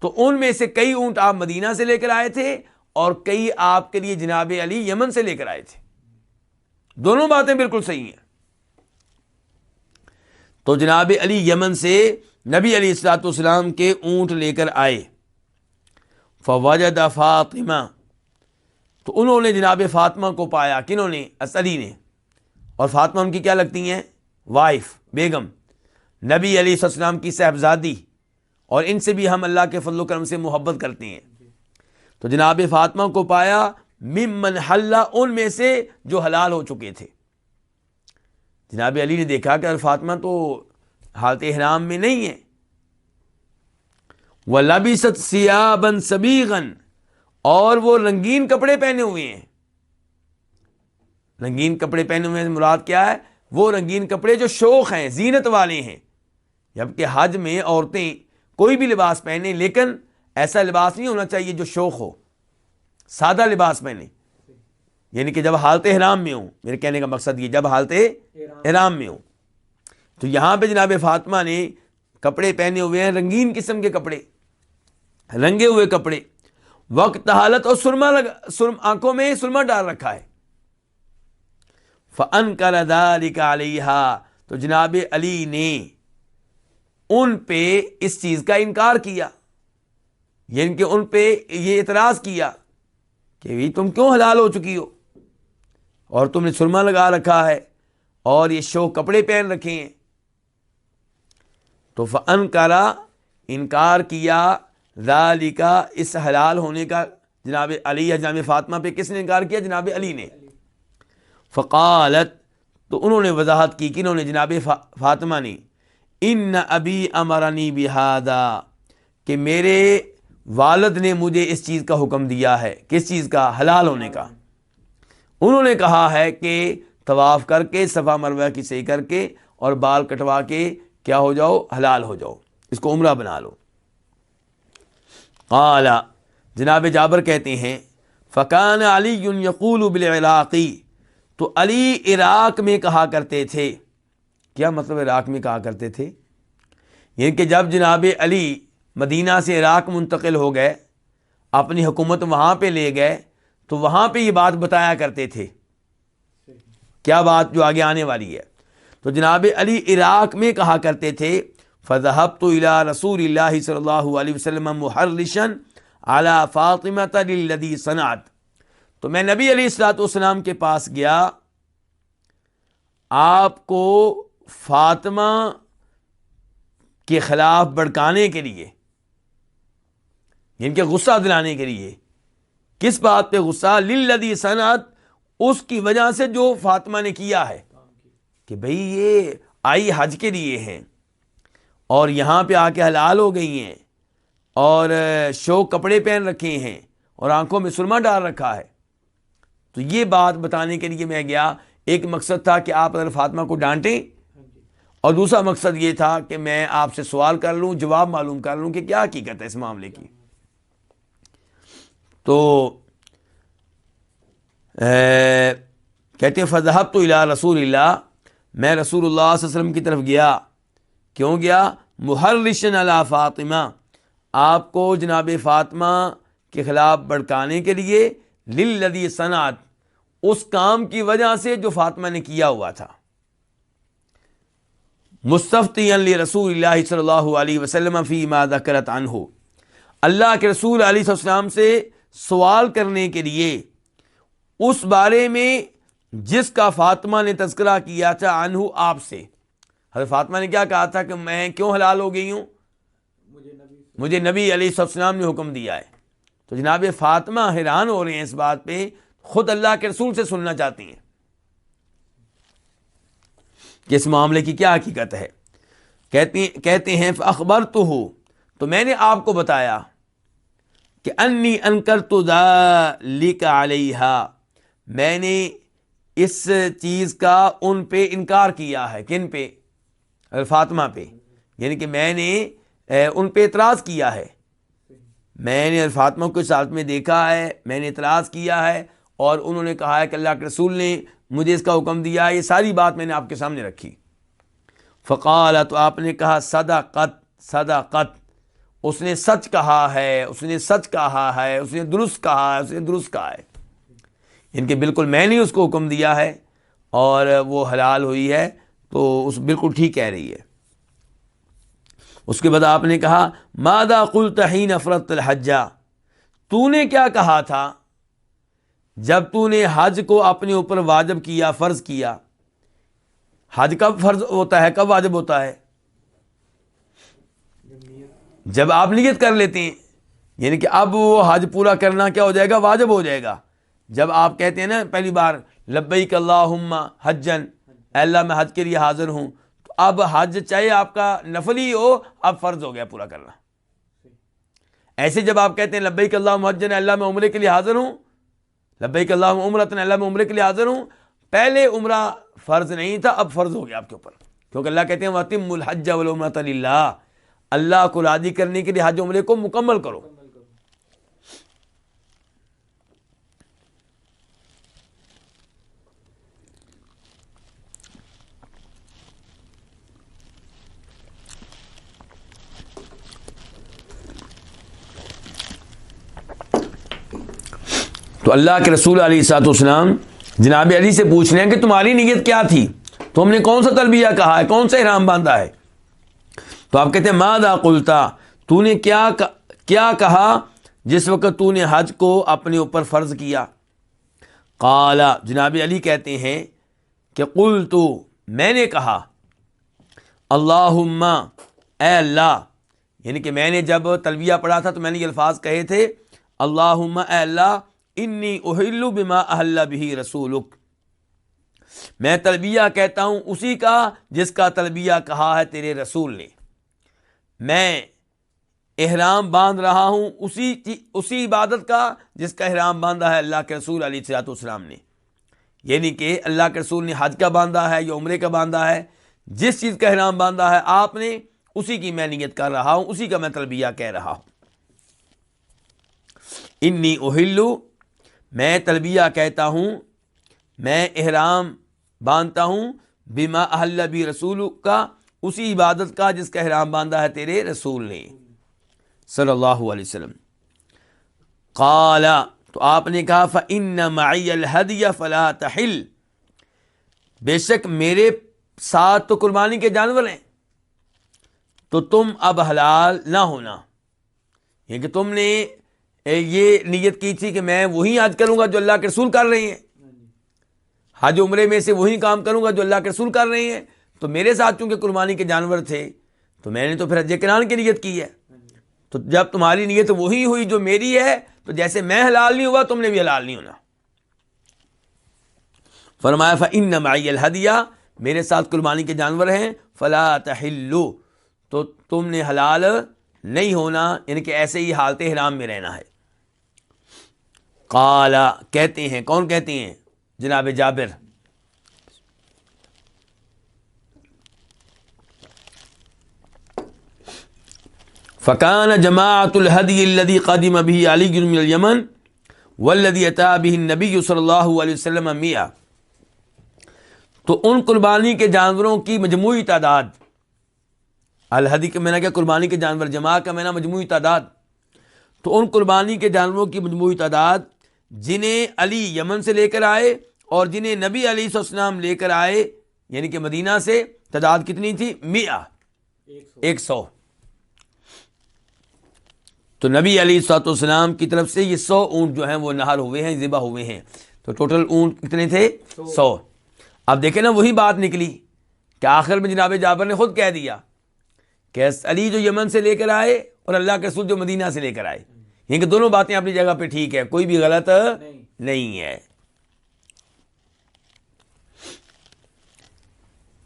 تو ان میں سے کئی اونٹ آپ مدینہ سے لے کر آئے تھے، اور کئی آپ کے لیے جناب علی یمن سے لے کر آئے تھے۔ دونوں باتیں بالکل صحیح ہیں۔ تو جناب علی یمن سے نبی علیہ الصلوۃ والسلام کے اونٹ لے کر آئے۔ فوجد فاطمہ، تو انہوں نے جناب فاطمہ کو پایا. کنہوں نے؟ علی نے. اور فاطمہ ان کی کیا لگتی ہیں؟ وائف، بیگم، نبی علیہ السلام کی صاحبزادی، اور ان سے بھی ہم اللہ کے فضل و کرم سے محبت کرتے ہیں. تو جناب فاطمہ کو پایا ممن حل، ان میں سے جو حلال ہو چکے تھے. جناب علی نے دیکھا کہ فاطمہ تو حالت احرام میں نہیں ہے. وَلَبِسَتْ ثِيَابًا سَبِيغًا، اور وہ رنگین کپڑے پہنے ہوئے ہیں. رنگین کپڑے پہنے ہوئے ہیں مراد کیا ہے؟ وہ رنگین کپڑے جو شوق ہیں، زینت والے ہیں. جبکہ حج میں عورتیں کوئی بھی لباس پہنیں، لیکن ایسا لباس نہیں ہونا چاہیے جو شوق ہو. سادہ لباس پہنیں، یعنی کہ جب حالت احرام میں ہوں. میرے کہنے کا مقصد یہ جب حالت احرام میں ہوں. تو یہاں پہ جناب فاطمہ نے کپڑے پہنے ہوئے ہیں رنگین قسم کے کپڑے، رنگے ہوئے کپڑے. وقت حالت، اور آنکھوں میں سرما ڈال رکھا ہے. فَأَنْكَرَ ذَلِكَ عَلَيْهَا، تو جناب علی نے ان پہ اس چیز کا انکار کیا، یعنی کہ ان پہ یہ اعتراض کیا کہ تم کیوں حلال ہو چکی ہو اور تم نے سرما لگا رکھا ہے اور یہ شو کپڑے پہن رکھے ہیں. تو فَأَنْكَرَ، انکار کیا، ذَلِكَ، اس حلال ہونے کا جناب علی یا جناب فاطمہ پہ کس نے انکار کیا؟ جناب علی نے. فقالت، تو انہوں نے وضاحت کی کہ انہوں نے جناب فاطمہ نے، ان ابی امرنی بہذا، کہ میرے والد نے مجھے اس چیز کا حکم دیا ہے. کس چیز کا؟ حلال ہونے کا. انہوں نے کہا ہے کہ طواف کر کے، صفا مروہ کی صحیح کر کے اور بال کٹوا کے کیا ہو جاؤ؟ حلال ہو جاؤ، اس کو عمرہ بنا لو. قال، جناب جابر کہتے ہیں فکان علی یقول بالعراق، تو علی عراق میں کہا کرتے تھے. کیا مطلب عراق میں کہا کرتے تھے؟ یعنی کہ جب جناب علی مدینہ سے عراق منتقل ہو گئے، اپنی حکومت وہاں پہ لے گئے، تو وہاں پہ یہ بات بتایا کرتے تھے. کیا بات؟ جو آگے آنے والی ہے. تو جناب علی عراق میں کہا کرتے تھے فذهبت الى رسول اللہ صلی اللہ علیہ وسلم محرشا على فاطمة للذي صنعت، تو میں نبی علیہ الصلوۃ والسلام کے پاس گیا آپ کو فاطمہ کے خلاف بھڑکانے کے لیے، یعنی کہ غصہ دلانے کے لیے. کس بات پہ غصہ؟ للذی صنعت، اس کی وجہ سے جو فاطمہ نے کیا ہے، کہ بھئی یہ آئی حج کے لیے ہیں اور یہاں پہ آ کے حلال ہو گئی ہیں اور شو کپڑے پہن رکھے ہیں اور آنکھوں میں سرما ڈال رکھا ہے. تو یہ بات بتانے کے لیے میں گیا. ایک مقصد تھا کہ آپ اگر فاطمہ کو ڈانٹیں، اور دوسرا مقصد یہ تھا کہ میں آپ سے سوال کر لوں، جواب معلوم کر لوں کہ کیا حقیقت ہے اس معاملے کی. تو کہتے ہیں فذهبت الى رسول اللہ، میں رسول اللہ صلی اللہ علیہ وسلم کی طرف گیا. کیوں گیا؟ محرشن علی فاطمہ، آپ کو جناب فاطمہ کے خلاف بھڑکانے کے لیے، للذی صنعت، اس کام کی وجہ سے جو فاطمہ نے کیا ہوا تھا. مستفتیا لرسول اللہ صلی اللہ علیہ وسلم فیما ذکرت عنہ، اللہ کے رسول علیہ السلام سے سوال کرنے کے لیے اس بارے میں جس کا فاطمہ نے تذکرہ کیا تھا، عنہ، آپ سے. حضرت فاطمہ نے کیا کہا تھا کہ میں کیوں حلال ہو گئی ہوں؟ مجھے نبی علیہ السلام نے حکم دیا ہے. تو جناب فاطمہ حیران ہو رہے ہیں اس بات پہ، خود اللہ کے رسول سے سننا چاہتی ہیں کہ اس معاملے کی کیا حقیقت ہے. کہتے ہیں فاخبرتہ، تو میں نے آپ کو بتایا کہ انی انکرت ذلک علیہا، میں نے اس چیز کا ان پہ انکار کیا ہے. کن پہ؟ فاطمہ پہ. یعنی کہ میں نے ان پہ اعتراض کیا ہے. میں نے فاطمہ کو اس حالت میں دیکھا ہے، میں نے اعتراض کیا ہے، اور انہوں نے کہا ہے کہ اللہ کے رسول نے مجھے اس کا حکم دیا ہے. یہ ساری بات میں نے آپ کے سامنے رکھی. فقال، تو آپ نے کہا صدقت، صدقت، اس نے سچ کہا ہے، اس نے سچ کہا ہے، اس نے درست کہا ہے، اس نے درست کہا ہے. ان کے بالکل میں نے اس کو حکم دیا ہے اور وہ حلال ہوئی ہے، تو اس بالکل ٹھیک کہہ رہی ہے. اس کے بعد آپ نے کہا ماذا قلت حین فرضت الحج، تو نے کیا کہا تھا جب تو نے حج کو اپنے اوپر واجب کیا، فرض کیا، حج کب فرض ہوتا ہے، کب واجب ہوتا ہے؟ جب نیت جب آپ نیت کر لیتے ہیں، یعنی کہ اب وہ حج پورا کرنا کیا ہو جائے گا، واجب ہو جائے گا۔ جب آپ کہتے ہیں نا پہلی بار لبیک اللہم حجن، اے اللہ میں حج کے لیے حاضر ہوں، تو اب حج چاہے آپ کا نفلی ہو، اب فرض ہو گیا پورا کرنا۔ ایسے جب آپ کہتے ہیں لبیک اللہم حجن، اے اللہ میں عمرے کے لیے حاضر ہوں، لبیک اللہم عمرۃ، اے اللہ میں عمرے کے لیے حاضر ہوں، پہلے عمرہ فرض نہیں تھا، اب فرض ہو گیا آپ کے اوپر، کیونکہ اللہ کہتے ہیں وَأَتِمُّوا الْحَجَّ وَالْعُمْرَةَ لِلَّهِ، اللہ کو راضی کرنے کے لیے حج عمرے کو مکمل کرو۔ مکمل کرو۔ تو اللہ کے رسول علیہ الصلوۃ والسلام جناب علی سے پوچھ رہے ہیں کہ تمہاری نیت کیا تھی، تم نے کون سا تلبیہ کہا ہے، کون سا احرام باندھا ہے؟ تو آپ کہتے ہیں ماذا قلتا، تو نے کیا کہا جس وقت تو نے حج کو اپنے اوپر فرض کیا؟ قال، جناب علی کہتے ہیں کہ قلت، میں نے کہا اللہم، اے اللہ، یعنی کہ میں نے جب تلبیہ پڑھا تھا تو میں نے یہ الفاظ کہے تھے اللہم، اے اللہ، انی احل بما احل بہ رسولک، میں تلبیہ کہتا ہوں اسی کا جس کا تلبیہ کہا ہے تیرے رسول نے، میں احرام باندھ رہا ہوں اسی عبادت کا جس کا احرام باندھا ہے اللہ کے رسول علیہ الصلوۃ والسلام نے، یعنی کہ اللہ کے رسول نے حج کا باندھا ہے یا عمرے کا باندھا ہے، جس چیز کا احرام باندھا ہے آپ نے، اسی کی میں نیت کر رہا ہوں، اسی کا میں تلبیہ کہہ رہا ہوں۔ انی احلو، میں تلبیہ کہتا ہوں، میں احرام باندھتا ہوں، بما احل بی رسول کا، اسی عبادت کا جس کا احرام باندھا ہے تیرے رسول نے صلی اللہ علیہ وسلم۔ قال، تو آپ نے کہا فإن معی الہدی فلا تحل، بے شک میرے ساتھ تو قربانی کے جانور ہیں، تو تم اب حلال نہ ہونا، یعنی کہ تم نے یہ نیت کی تھی کہ میں وہی حج کروں گا جو اللہ کے رسول کر رہے ہیں، حج عمرے میں سے وہی کام کروں گا جو اللہ کے رسول کر رہے ہیں، تو میرے ساتھ چونکہ قربانی کے جانور تھے تو میں نے تو پھر حج قران کی نیت کی ہے، تو جب تمہاری نیت وہی ہوئی جو میری ہے، تو جیسے میں حلال نہیں ہوا تم نے بھی حلال نہیں ہونا۔ فرمایا فإن معی الہدی، میرے ساتھ قربانی کے جانور ہیں، فلا تحلوا، تو تم نے حلال نہیں ہونا، یعنی کہ ایسے ہی حالت احرام میں رہنا ہے۔ قال، کہتے ہیں، کون کہتے ہیں؟ جناب جابر، فکان جماعت الہدی الذی قدم به علی من الیمن والذی اتى به النبی صلی اللہ علیہ وسلم 100، تو ان قربانی کے جانوروں کی مجموعی تعداد، الہدی کا معنی کیا؟ قربانی کے جانور، جماع کا معنی مجموعی تعداد، تو ان قربانی کے جانوروں کی مجموعی تعداد جنہیں علی یمن سے لے کر آئے اور جنہیں نبی علیہ السلام لے کر آئے، یعنی کہ مدینہ سے، تعداد کتنی تھی؟ 100۔ تو نبی علیہ السلام کی طرف سے یہ 100 اونٹ جو ہیں وہ نہر ہوئے ہیں، ذبح ہوئے ہیں، تو ٹوٹل اونٹ کتنے تھے؟ 100۔ اب دیکھیں نا وہی بات نکلی کہ آخر میں جناب جابر نے خود کہہ دیا کہ علی جو یمن سے لے کر آئے اور اللہ کے رسول جو مدینہ سے لے کر آئے، یہ کہ دونوں باتیں اپنی جگہ پہ ٹھیک ہے، کوئی بھی غلط نہیں ہے۔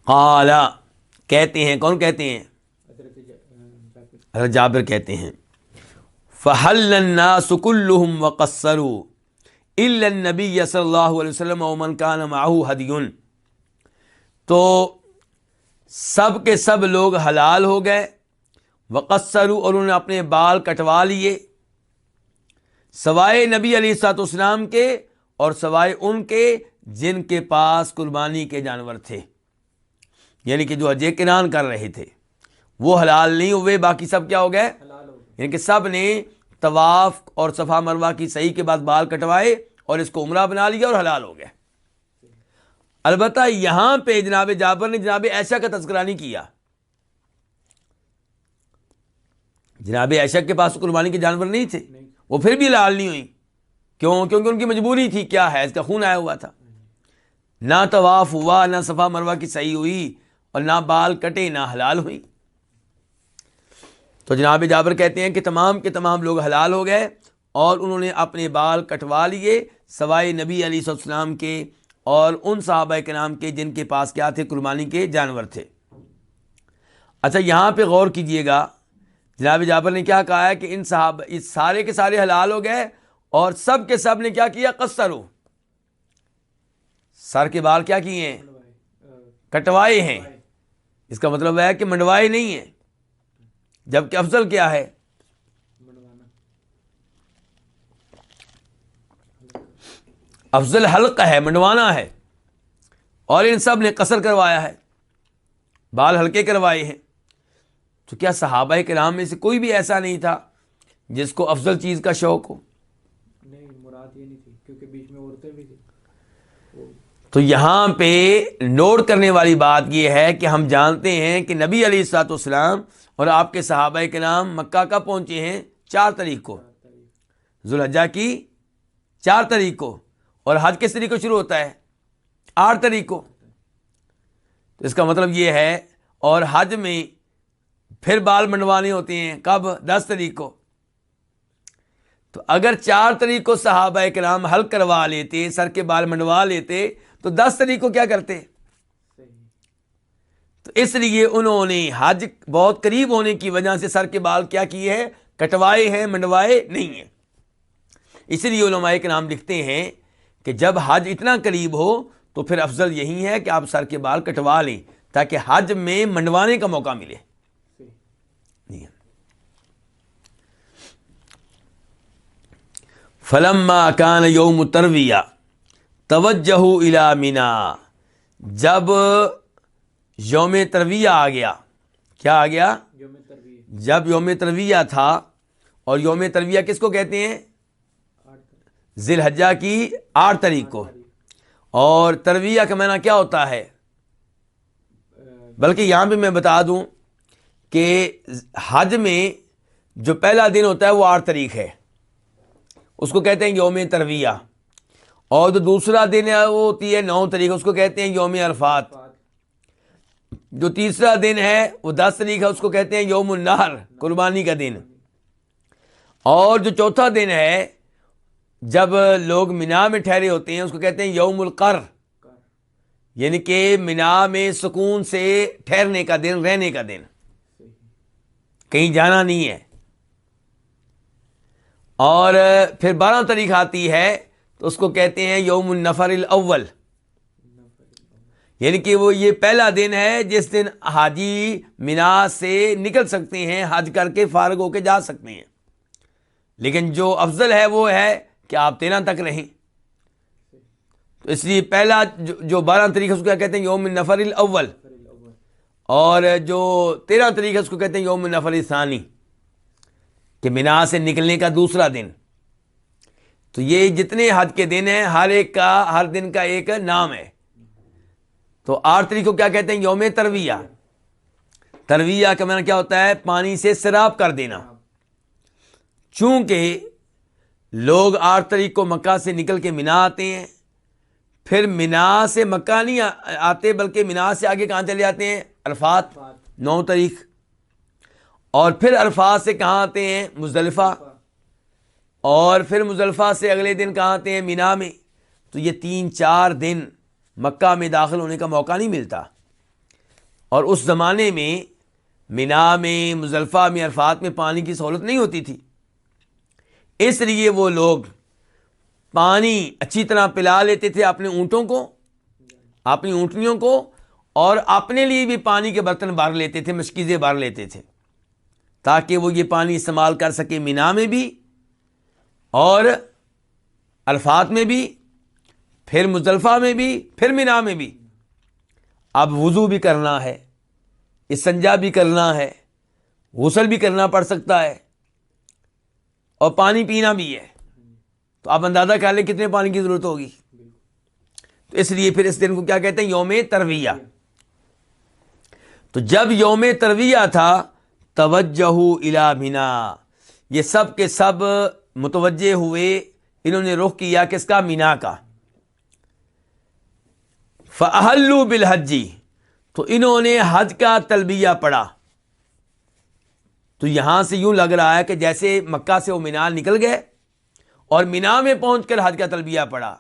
قال، کہتے ہیں، کون کہتے ہیں؟ حضرت جابر کہتے ہیں فَحَلَّ النَّاسُ كُلُّهُمْ وَقَصَّرُوا إِلَّا النَّبِيَّ صلی اللہ علیہ وسلم وَمَنْ كَانَ مَعَهُ هَدْيٌ، تو سب کے سب لوگ حلال ہو گئے، وقصروا، اور انہوں نے اپنے بال کٹوا لیے، سوائے نبی علیہ الصلوۃ والسلام کے اور سوائے ان کے جن کے پاس قربانی کے جانور تھے، یعنی کہ جو حج قران کر رہے تھے وہ حلال نہیں ہوئے، باقی سب کیا ہو گئے؟ حلال ہو گئے۔ یعنی کہ سب نے طواف اور صفا مروہ کی صحیح کے بعد بال کٹوائے اور اس کو عمرہ بنا لیا اور حلال ہو گئے۔ البتہ یہاں پہ جناب جابر نے جناب عائشہ کا تذکرہ نہیں کیا، جناب عائشہ کے پاس قربانی کے جانور نہیں تھے، وہ پھر بھی حلال نہیں ہوئی، کیوں؟ کیونکہ ان کی مجبوری تھی. کیا ہے؟ اس کا خون آیا ہوا تھا. نہ طواف ہوا، نہ صفا مروہ کی صحیح ہوئی، اور نہ بال کٹے، نہ حلال ہوئی. تو جناب جابر کہتے ہیں کہ تمام کے تمام لوگ حلال ہو گئے اور انہوں نے اپنے بال کٹوا لیے سوائے نبی علیہ الصلوۃ والسلام کے اور ان صحابہ کرام کے جن کے پاس کیا تھے؟ قربانی کے جانور تھے. اچھا یہاں پہ غور کیجئے گا، جناب جابر نے کیا کہا ہے کہ ان صحابہ اس سارے کے سارے حلال ہو گئے اور سب کے سب نے کیا کیا؟ قصروا، سر کے بال کیا کیے ہیں؟ کٹوائے ہیں. اس کا مطلب ہے کہ منڈوائے نہیں ہیں. جبکہ افضل کیا ہے؟ افضل حلق ہے، منڈوانا ہے. اور ان سب نے قصر کروایا ہے، بال ہلکے کروائے ہیں. تو کیا صحابہ کرام میں سے کوئی بھی ایسا نہیں تھا جس کو افضل چیز کا شوق ہو؟ نہیں، مراد یہ نہیں تھی کیونکہ بیچ میں عورتیں بھی تھیں. تو یہاں پہ نوٹ کرنے والی بات یہ ہے کہ ہم جانتے ہیں کہ نبی علیہ الصلوۃ والسلام اور آپ کے صحابہ کرام مکہ کب پہنچے ہیں؟ 4 تاریخ کو، ذوالحجہ کی 4 تاریخ کو. اور حج کس تاریخ کو شروع ہوتا ہے؟ 8 تاریخ کو. تو اس کا مطلب یہ ہے، اور حج میں پھر بال منڈوانے ہوتے ہیں کب؟ 10 تاریخ کو. تو اگر 4 تاریخ کو صحابہ کرام حلق کروا لیتے، سر کے بال منڈوا لیتے، تو 10 تاریخ کو کیا کرتے؟ تو اس لیے انہوں نے حج بہت قریب ہونے کی وجہ سے سر کے بال کیا کیے ہیں؟ کٹوائے ہیں، منڈوائے نہیں ہیں. اسی لیے علماء کرام لکھتے ہیں کہ جب حج اتنا قریب ہو تو پھر افضل یہی ہے کہ آپ سر کے بال کٹوا لیں تاکہ حج میں منڈوانے کا موقع ملے. فلما کان یوم الترویہ توجہوا الی منی، جب یوم ترویہ آ گیا. کیا آ گیا؟ یوم ترویہ. جب یوم ترویہ تھا، اور یوم ترویہ کس کو کہتے ہیں؟ ذی الحجہ کی 8 تاریخ کو. اور ترویہ کا معنی کیا ہوتا ہے؟ بلکہ یہاں پہ میں بتا دوں کہ حج میں جو پہلا دن ہوتا ہے وہ 8 تاریخ ہے، اس کو کہتے ہیں یوم ترویہ. اور جو دوسرا دن ہے وہ ہوتی ہے 9 تاریخ، اس کو کہتے ہیں یوم عرفات. جو تیسرا دن ہے وہ 10 تاریخ ہے، اس کو کہتے ہیں یوم النحر، قربانی کا دن. اور جو چوتھا دن ہے جب لوگ مینا میں ٹھہرے ہوتے ہیں، اس کو کہتے ہیں یوم القر، یعنی کہ مینا میں سکون سے ٹھہرنے کا دن، رہنے کا دن، کہیں جانا نہیں ہے. اور پھر 12 تاریخ آتی ہے تو اس کو کہتے ہیں یوم النفر الاول، یعنی کہ وہ یہ پہلا دن ہے جس دن حاجی مینا سے نکل سکتے ہیں، حج کر کے فارغ ہو کے جا سکتے ہیں. لیکن جو افضل ہے وہ ہے کہ آپ 13 تک رہیں. تو اس لیے پہلا جو 12 تاریخ ہے اس کو کیا کہتے ہیں؟ یوم النفر الاول. اور جو 13 تاریخ ہے اس کو کہتے ہیں یوم النفر الثانی، کہ مینا سے نکلنے کا دوسرا دن. تو یہ جتنے حج کے دن ہیں ہر ایک کا، ہر دن کا ایک نام ہے. تو 8 تاریخ کو کیا کہتے ہیں؟ یوم ترویہ. ترویہ کا معنی کیا ہوتا ہے؟ پانی سے سیراب کر دینا. چونکہ لوگ 8 تاریخ کو مکہ سے نکل کے مینا آتے ہیں، پھر مینا سے مکہ نہیں آتے بلکہ مینا سے آگے کہاں چلے جاتے ہیں؟ عرفات، 9 تاریخ. اور پھر عرفات سے کہاں آتے ہیں؟ مزدلفہ. اور پھر مزدلفہ سے اگلے دن کہاں آتے ہیں؟ مینا میں. تو یہ 3-4 دن مکہ میں داخل ہونے کا موقع نہیں ملتا. اور اس زمانے میں مینا میں، مزدلفہ میں، عرفات میں پانی کی سہولت نہیں ہوتی تھی. اس لیے وہ لوگ پانی اچھی طرح پلا لیتے تھے اپنے اونٹوں کو، اپنی اونٹنیوں کو، اور اپنے لیے بھی پانی کے برتن بھر لیتے تھے، مشکیزیں بھر لیتے تھے، تاکہ وہ یہ پانی استعمال کر سکے مینا میں بھی اور عرفات میں بھی، پھر مزدلفہ میں بھی، پھر مینا میں بھی. اب وضو بھی کرنا ہے، استنجا بھی کرنا ہے، غسل بھی کرنا پڑ سکتا ہے، اور پانی پینا بھی ہے. تو آپ اندازہ کر لیں کتنے پانی کی ضرورت ہوگی. تو اس لیے پھر اس دن کو کیا کہتے ہیں؟ یوم ترویہ. تو جب یوم ترویہ تھا، توجہوا الی منی، یہ سب کے سب متوجہ ہوئے انہوں نے رخ کیا کس کا؟ مینا کا. فَأَحَلُّوا بِالْحَجِّ، تو انہوں نے حج کا تلبیہ پڑھا. تو یہاں سے یوں لگ رہا ہے کہ جیسے مکہ سے وہ مینا نکل گئے اور مینا میں پہنچ کر حج کا تلبیہ پڑھا،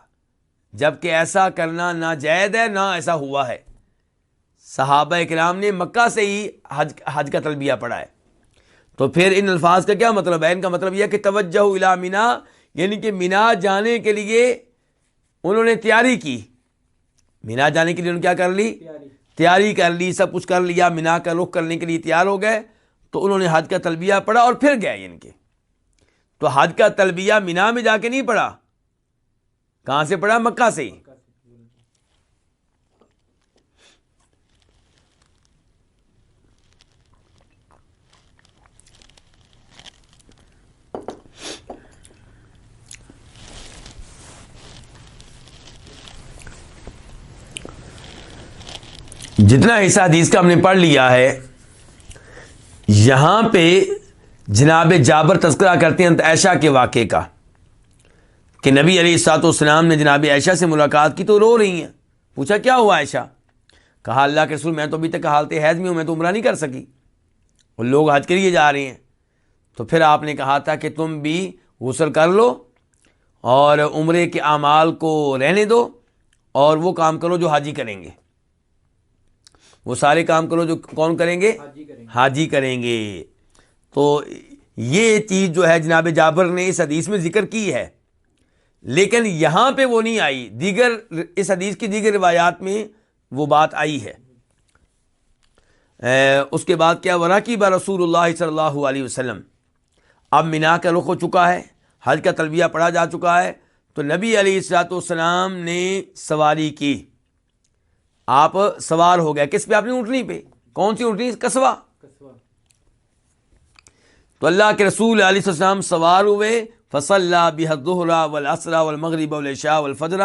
جبکہ ایسا کرنا ناجائز ہے، نہ ایسا ہوا ہے. صحابہ کرام نے مکہ سے ہی حج کا تلبیہ پڑھا ہے. تو پھر ان الفاظ کا کیا مطلب ہے؟ ان کا مطلب یہ ہے کہ توجہ الی مینا، یعنی کہ مینا جانے کے لیے انہوں نے تیاری کی. مینا جانے کے لیے انہوں نے کیا کر لی؟ تیاری کر لی، سب کچھ کر لیا، مینا کا رخ کرنے کے لیے تیار ہو گئے. تو انہوں نے حج کا تلبیہ پڑھا اور پھر گئے ان کے. تو حج کا تلبیہ مینا میں جا کے نہیں پڑھا، کہاں سے پڑھا؟ مکہ سے ہی. جتنا حصہ حدیث کا ہم نے پڑھ لیا ہے، یہاں پہ جناب جابر تذکرہ کرتے ہیں عائشہ کے واقعے کا کہ نبی علیہ الصلوۃ والسلام نے جناب عائشہ سے ملاقات کی تو رو رہی ہیں. پوچھا کیا ہوا عائشہ؟ کہا اللہ کے رسول میں تو ابھی تک حالت حیض میں ہوں، میں تو عمرہ نہیں کر سکی، اور لوگ حج کے لیے جا رہے ہیں. تو پھر آپ نے کہا تھا کہ تم بھی غسل کر لو اور عمرے کے اعمال کو رہنے دو اور وہ کام کرو جو حاجی کریں گے، وہ سارے کام کرو جو کون کریں گے؟ حاجی کریں گے. تو یہ چیز جو ہے جناب جابر نے اس حدیث میں ذکر کی ہے، لیکن یہاں پہ وہ نہیں آئی. دیگر اس حدیث کی دیگر روایات میں وہ بات آئی ہے. اس کے بعد کیا؟ وراقب رسول اللہ صلی اللہ علیہ وسلم. اب مینا کا رخ ہو چکا ہے، حج کا تلبیہ پڑھا جا چکا ہے، تو نبی علیہ الصلوۃ والسلام نے سواری کی. آپ سوار ہو گئے کس پہ؟ آپ نے اونٹنی پہ. کون سی اونٹنی؟ قصوہ. تو اللہ کے رسول علیہ السلام سوار ہوئے. فصلی بها الظہر والعصر والمغرب والعشاء والفجر،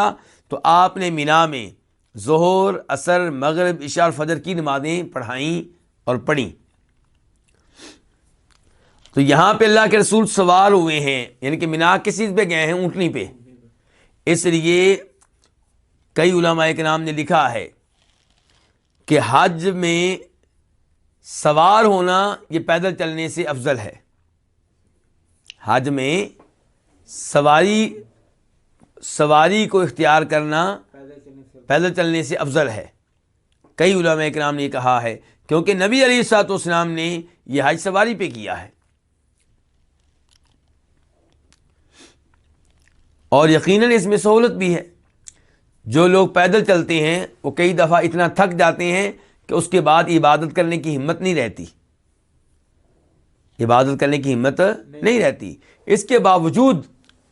تو آپ نے مینا میں ظہر، عصر، مغرب، عشاء اور فجر کی نمازیں پڑھائیں اور پڑھیں. تو یہاں پہ اللہ کے رسول سوار ہوئے ہیں، یعنی کہ مینا کس چیز پہ گئے ہیں؟ اونٹنی پہ. اس لیے کئی علماء کرام نے لکھا ہے کہ حج میں سوار ہونا یہ پیدل چلنے سے افضل ہے. حج میں سواری کو اختیار کرنا پیدل چلنے سے افضل ہے. کئی علماء کرام نے یہ کہا ہے کیونکہ نبی علیہ الصلوۃ والسلام نے یہ حج سواری پہ کیا ہے. اور یقیناً اس میں سہولت بھی ہے. جو لوگ پیدل چلتے ہیں وہ کئی دفعہ اتنا تھک جاتے ہیں کہ اس کے بعد عبادت کرنے کی ہمت نہیں رہتی، عبادت کرنے کی ہمت نہیں رہتی. اس کے باوجود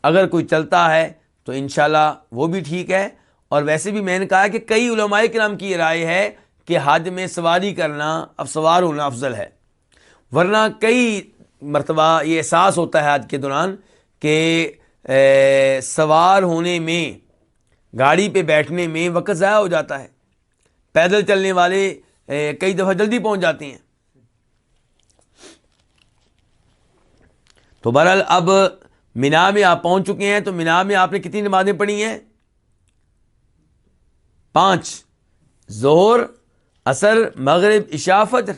اگر کوئی چلتا ہے تو انشاءاللہ وہ بھی ٹھیک ہے. اور ویسے بھی میں نے کہا کہ کئی علماء کرام کی رائے ہے کہ حج میں سواری کرنا، اب سوار ہونا افضل ہے. ورنہ کئی مرتبہ یہ احساس ہوتا ہے حج کے دوران کہ سوار ہونے میں، گاڑی پہ بیٹھنے میں وقت ضائع ہو جاتا ہے. پیدل چلنے والے کئی دفعہ جلدی پہنچ جاتے ہیں. تو بہرحال اب مینا میں آپ پہنچ چکے ہیں. تو مینا میں آپ نے کتنی نمازیں پڑھی ہیں؟ 5: ظہر، عصر، مغرب، عشاء، فجر.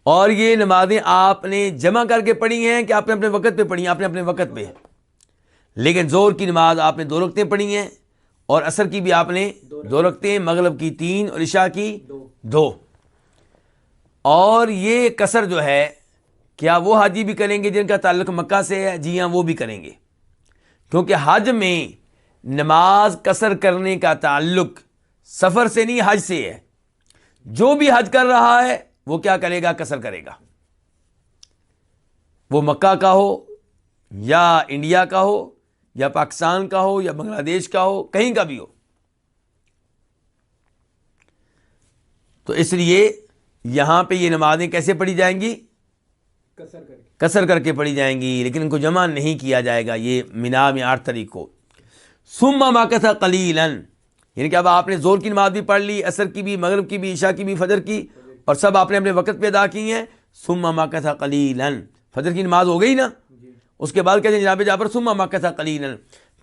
اور یہ نمازیں آپ نے جمع کر کے پڑھی ہیں کہ آپ نے اپنے وقت پہ پڑھی ہیں؟ آپ نے اپنے وقت پہ. لیکن ظہر کی نماز آپ نے 2 رکعتیں پڑھی ہیں، اور عصر کی بھی آپ نے 2 رکعتیں، مغرب کی 3 اور عشاء کی 2. اور یہ قصر جو ہے، کیا وہ حاجی بھی کریں گے جن کا تعلق مکہ سے ہے؟ جی ہاں، وہ بھی کریں گے، کیونکہ حج میں نماز قصر کرنے کا تعلق سفر سے نہیں، حج سے ہے. جو بھی حج کر رہا ہے وہ کیا کرے گا؟ قصر کرے گا. وہ مکہ کا ہو یا انڈیا کا ہو یا پاکستان کا ہو یا بنگلہ دیش کا ہو، کہیں کا بھی ہو. تو اس لیے یہاں پہ یہ نمازیں کیسے پڑھی جائیں گی؟ قصر کر کے پڑھی جائیں گی، لیکن ان کو جمع نہیں کیا جائے گا. یہ مینا میں 8 تاریخ کو. ثم مکث قلیلا، یعنی کہ اب آپ نے ظہر کی نماز بھی پڑھ لی، عصر کی بھی، مغرب کی بھی، عشاء کی بھی، فجر کی، اور سب آپ نے اپنے وقت پہ ادا کی ہیں. ثم مکث قلیلا، فجر کی نماز ہو گئی نا، اس کے بعد کہتے ہیں جناب جابر ثم مکث قلیلا،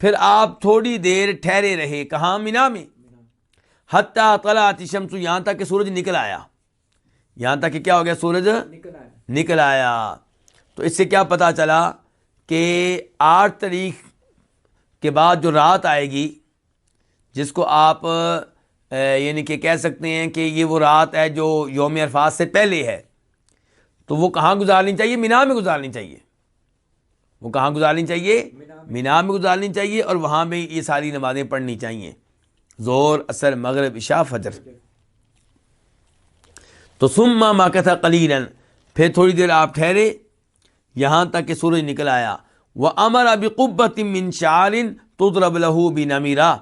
پھر آپ تھوڑی دیر ٹھہرے رہے، کہاں؟ مینا میں، حتی طلعت الشمس، یہاں تک کہ سورج نکل آیا، یہاں تک کہ کیا ہو گیا؟ سورج نکل آیا. نکل آیا. تو اس سے کیا پتہ چلا کہ 8 تاریخ کے بعد جو رات آئے گی، جس کو آپ یعنی کہ کہہ سکتے ہیں کہ یہ وہ رات ہے جو یوم عرفات سے پہلے ہے، تو وہ کہاں گزارنی چاہیے؟ مینا میں گزارنی چاہیے. وہ کہاں گزارنی چاہیے؟ مینا میں گزارنی چاہیے، اور وہاں میں یہ ساری نمازیں پڑھنی چاہیے، ظہر، عصر، مغرب، عشاء، فجر. تو ثم مکث قلیلا، پھر تھوڑی دیر آپ ٹھہرے یہاں تک کہ سورج نکل آیا. وَأَمَرَ بِقُبَّةٍ مِّن شَعْرٍ تُضْرَبُ لَهُ بِنَمِرَةٍ،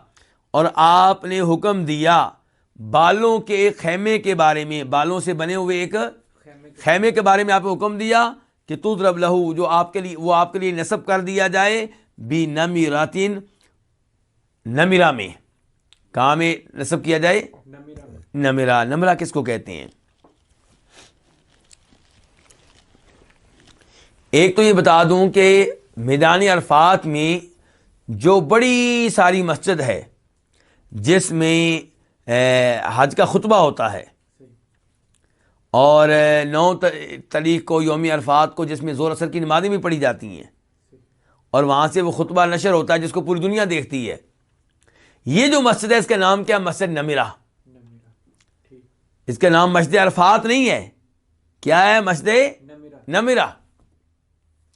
اور آپ نے حکم دیا بالوں کے ایک خیمے کے بارے میں، بالوں سے بنے ہوئے ایک خیمے کے بارے میں آپ نے حکم دیا کہ تُضْرَبُ لَهُ، جو آپ کے لیے، وہ آپ کے لیے نصب کر دیا جائے، بِنَمِرَةٍ، نمرہ میں. کہاں میں نصب کیا جائے؟ نمیرہ میں. نمرہ. نمرہ کس کو کہتے ہیں؟ ایک تو یہ بتا دوں کہ میدان عرفات میں جو بڑی ساری مسجد ہے جس میں حج کا خطبہ ہوتا ہے، اور 9 تاریخ کو یوم عرفات کو جس میں ظہر عصر کی نمازیں بھی پڑھی جاتی ہیں، اور وہاں سے وہ خطبہ نشر ہوتا ہے جس کو پوری دنیا دیکھتی ہے، یہ جو مسجد ہے اس کا نام کیا؟ مسجد نمرہ. نمیرہ. ٹھیک. اس کا نام مسجد عرفات نہیں ہے. کیا ہے؟ مسجد نمیرہ. نمرہ.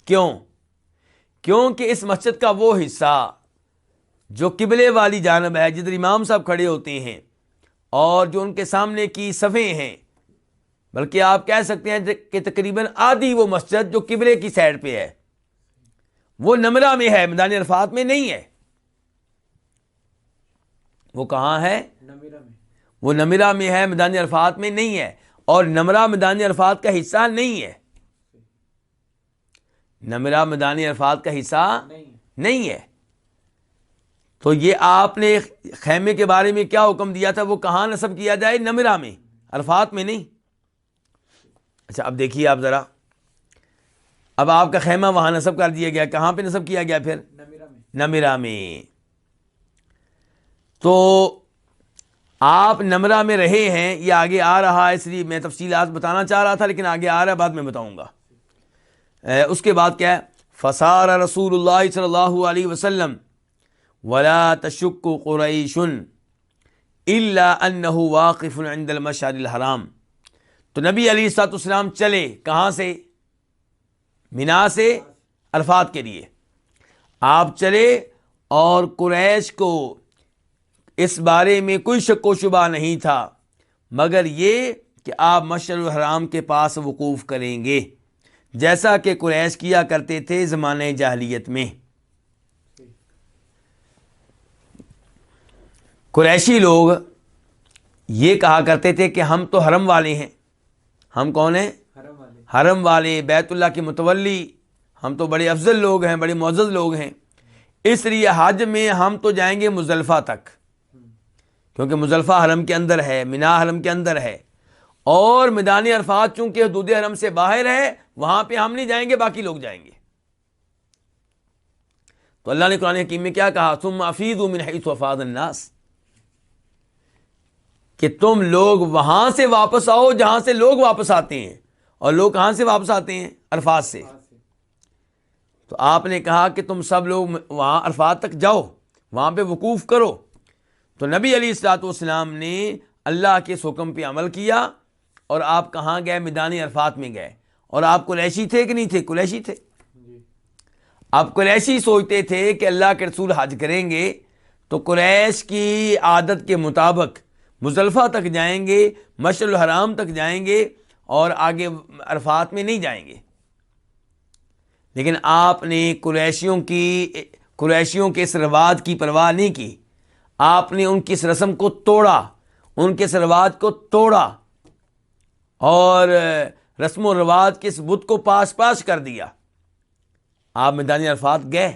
کیوں؟ کیونکہ اس مسجد کا وہ حصہ جو قبلے والی جانب ہے، جدھر امام صاحب کھڑے ہوتے ہیں اور جو ان کے سامنے کی صفیں ہیں، بلکہ آپ کہہ سکتے ہیں کہ تقریباً آدھی وہ مسجد جو قبلے کی سائڈ پہ ہے وہ نمرہ میں ہے، میدان عرفات میں نہیں ہے. وہ کہاں ہے؟ نمیرہ میں. وہ نمرہ میں ہے، میدان عرفات میں نہیں ہے. اور نمرہ میدان عرفات کا حصہ نہیں ہے. نمرہ میدان عرفات کا حصہ نہیں ہے. تو یہ آپ نے خیمے کے بارے میں کیا حکم دیا تھا؟ وہ کہاں نصب کیا جائے؟ نمرہ میں، عرفات میں نہیں. اچھا اب دیکھیے آپ ذرا، اب آپ کا خیمہ وہاں نصب کر دیا گیا، کہاں پہ نصب کیا گیا؟ پھر نمیرہ میں. نمرہ میں. تو آپ نمرہ میں رہے ہیں، یہ آگے آ رہا ہے، اس لیے میں تفصیلات بتانا چاہ رہا تھا لیکن آگے آ رہا ہے، بعد میں بتاؤں گا. اس کے بعد کیا ہے؟ فصار رسول اللہ صلی اللہ علیہ وسلم ولا تشک قریش الا انہ واقف عند المشعر الحرام. تو نبی علیہ الصلوۃ والسلام چلے کہاں سے؟ مینا سے عرفات کے لیے. آپ چلے اور قریش کو اس بارے میں کوئی شک و شبہ نہیں تھا مگر یہ کہ آپ مشعر الحرام کے پاس وقوف کریں گے، جیسا کہ قریش کیا کرتے تھے زمانہ جاہلیت میں. قریشی لوگ یہ کہا کرتے تھے کہ ہم تو حرم والے ہیں. ہم کون ہیں؟ حرم والے. حرم والے، بیت اللہ کے متولی، ہم تو بڑے افضل لوگ ہیں، بڑے معزز لوگ ہیں، اس لیے حج میں ہم تو جائیں گے مزدلفہ تک، کیونکہ مزدلفہ حرم کے اندر ہے، مینا حرم کے اندر ہے، اور میدان عرفات چونکہ حدود حرم سے باہر ہے، وہاں پہ ہم نہیں جائیں گے، باقی لوگ جائیں گے. تو اللہ نے قرآن حکیم میں کیا کہا؟ ثم افیضوا من حیث افاض الناس، کہ تم لوگ وہاں سے واپس آؤ جہاں سے لوگ واپس آتے ہیں. اور لوگ کہاں سے واپس آتے ہیں؟ عرفات سے. تو آپ نے کہا کہ تم سب لوگ وہاں عرفات تک جاؤ، وہاں پہ وقوف کرو. تو نبی علیہ الصلوۃ والسلام نے اللہ کے اس حکم پہ عمل کیا، اور آپ کہاں گئے؟ میدان عرفات میں گئے. اور آپ قریشی تھے کہ نہیں تھے؟ قریشی تھے. اب قریشی سوچتے تھے کہ اللہ کے رسول حج کریں گے تو قریش کی عادت کے مطابق مزدلفہ تک جائیں گے، مشعر الحرام تک جائیں گے، اور آگے عرفات میں نہیں جائیں گے. لیکن آپ نے قریشیوں کے اس رواج کی پرواہ نہیں کی. آپ نے ان کی اس رسم کو توڑا، ان کے اس رواج کو توڑا، اور رسم و رواج کے اس بت کو پاش کر دیا. آپ میدان عرفات گئے.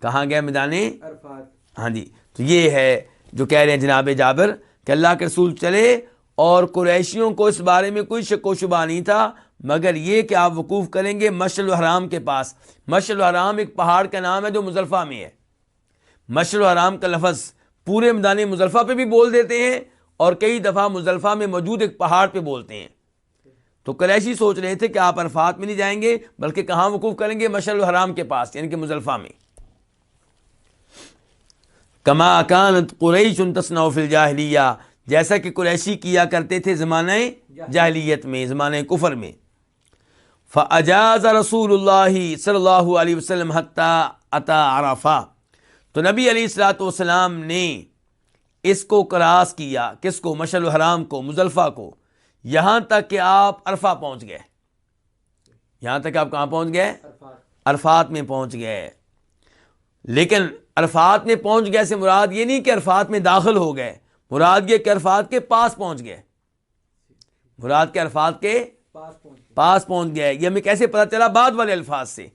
کہاں گئے؟ میدان عرفات. ہاں جی. تو یہ ہے جو کہہ رہے ہیں جناب جابر کہ اللہ کے رسول چلے اور قریشیوں کو اس بارے میں کوئی شک و شبہ نہیں تھا مگر یہ کہ آپ وقوف کریں گے مشعر الحرام کے پاس. مشعر الحرام ایک پہاڑ کا نام ہے جو مزدلفہ میں ہے. مشعر الحرام کا لفظ پورے میدان مزدلفہ پہ بھی بول دیتے ہیں اور کئی دفعہ مزدلفہ میں موجود ایک پہاڑ پہ بولتے ہیں. تو قریشی سوچ رہے تھے کہ آپ عرفات میں نہیں جائیں گے بلکہ کہاں وقوف کریں گے؟ مشعر الحرام کے پاس، یعنی کہ مزدلفہ میں. کما کانت قریش تصنع فی الجاہلیہ، جیسا کہ قریشی کیا کرتے تھے زمانہ جاہلیت میں، زمانہ کفر میں. فاجاز رسول اللہ صلی اللہ علیہ وسلم حتی اتی عرفہ، تو نبی علیہ الصلوۃ والسلام نے اس کو کراس کیا. کس کو؟ مشعر الحرام کو، مزدلفہ کو، یہاں تک کہ آپ عرفہ پہنچ گئے. یہاں تک آپ کہاں پہنچ گئے؟ عرفات میں پہنچ گئے. لیکن عرفات میں پہنچ گئے سے مراد یہ نہیں کہ عرفات میں داخل ہو گئے، مراد یہ کہ عرفات کے پاس پہنچ گئے. مراد کے عرفات کے پاس پہنچ گئے. یہ ہمیں کیسے پتہ چلا؟ بعد والے الفاظ سے.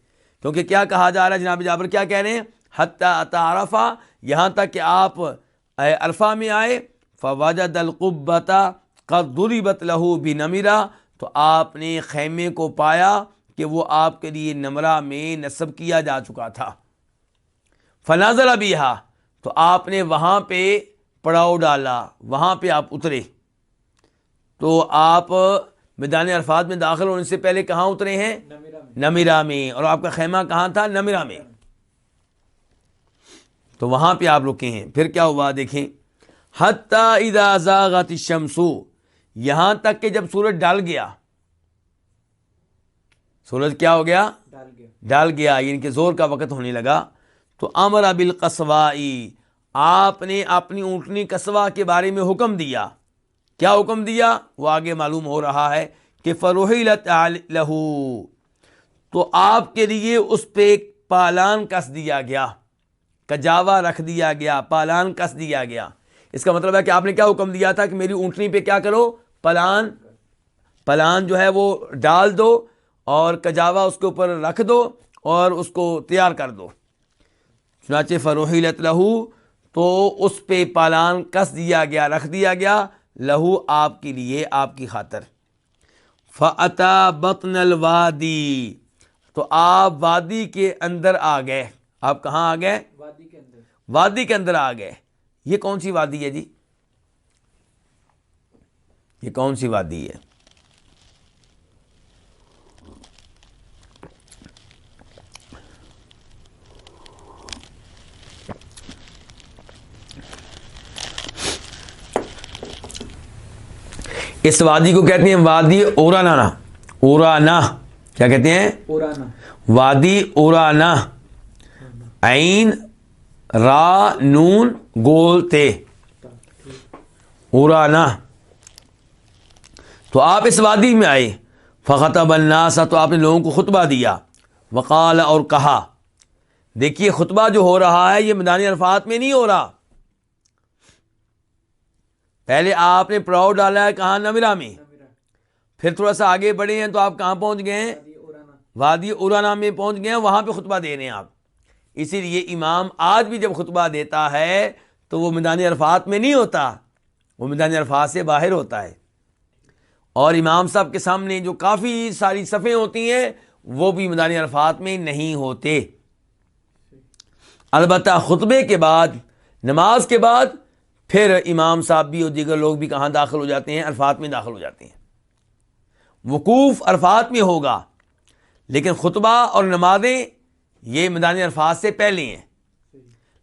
کیونکہ کیا کہا جا رہا ہے؟ جناب جابر کیا کہہ رہے ہیں؟ حتی اتی عرفہ، یہاں تک کہ آپ عرفہ میں آئے. فوجد القبۃ قد ضربت لہ بنمرہ، تو آپ نے خیمے کو پایا کہ وہ آپ کے لیے نمرہ میں نصب کیا جا چکا تھا. فنزل بہا، تو آپ نے وہاں پہ پڑاؤ ڈالا، وہاں پہ آپ اترے. تو آپ میدان عرفات میں داخل ہونے سے پہلے کہاں اترے ہیں؟ نمرہ میں. اور آپ کا خیمہ کہاں تھا؟ نمرہ میں. تو وہاں پہ آپ رکے ہیں. پھر کیا ہوا دیکھیں، حتی اذا زاغت الشمس، یہاں تک کہ جب سورج ڈال گیا. سورج کیا ہو گیا؟ ڈال گیا، یعنی کہ زور کا وقت ہونے لگا. تو امر بالقصواء، آپ نے اپنی اونٹنی قصوہ کے بارے میں حکم دیا. کیا حکم دیا؟ وہ آگے معلوم ہو رہا ہے کہ فرحلت لہ، تو آپ کے لیے اس پہ ایک پالان کس دیا گیا، کجاوا رکھ دیا گیا، پالان کس دیا گیا. اس کا مطلب ہے کہ آپ نے کیا حکم دیا تھا کہ میری اونٹنی پہ کیا کرو؟ پلان جو ہے وہ ڈال دو اور کجاوا اس کے اوپر رکھ دو اور اس کو تیار کر دو. چنانچہ فرحلت لہ، تو اس پہ پالان کس دیا گیا، رکھ دیا گیا، لہو آپ کے لیے، آپ کی خاطر. فاتا بطن الوادی، تو آپ وادی کے اندر آ گئے. آپ کہاں آ گئے؟ وادی کے اندر آ گئے. یہ کون سی وادی ہے جی؟ یہ کون سی وادی ہے؟ اس وادی کو کہتے ہیں وادی اورانا. اورانا کیا کہتے ہیں؟ وادی اورانا، عین را نون گول تے، اورانا. تو آپ اس وادی میں آئے. فخطب الناس، تو آپ نے لوگوں کو خطبہ دیا. وقال، اور کہا. دیکھیے خطبہ جو ہو رہا ہے یہ میدان عرفات میں نہیں ہو رہا. پہلے آپ نے پڑاؤ ڈالا ہے کہاں؟ نمرہ میں. پھر تھوڑا سا آگے بڑھے ہیں تو آپ کہاں پہنچ گئے ہیں؟ وادی اورانا میں پہنچ گئے ہیں. وہاں پہ خطبہ دے رہے ہیں آپ. اسی لیے امام آج بھی جب خطبہ دیتا ہے تو وہ میدان عرفات میں نہیں ہوتا، وہ میدان عرفات سے باہر ہوتا ہے. اور امام صاحب کے سامنے جو کافی ساری صفیں ہوتی ہیں وہ بھی میدان عرفات میں نہیں ہوتے. البتہ خطبے کے بعد، نماز کے بعد، پھر امام صاحب بھی اور دیگر لوگ بھی کہاں داخل ہو جاتے ہیں؟ عرفات میں داخل ہو جاتے ہیں. وقوف عرفات میں ہوگا لیکن خطبہ اور نمازیں یہ میدان عرفات سے پہلے ہیں.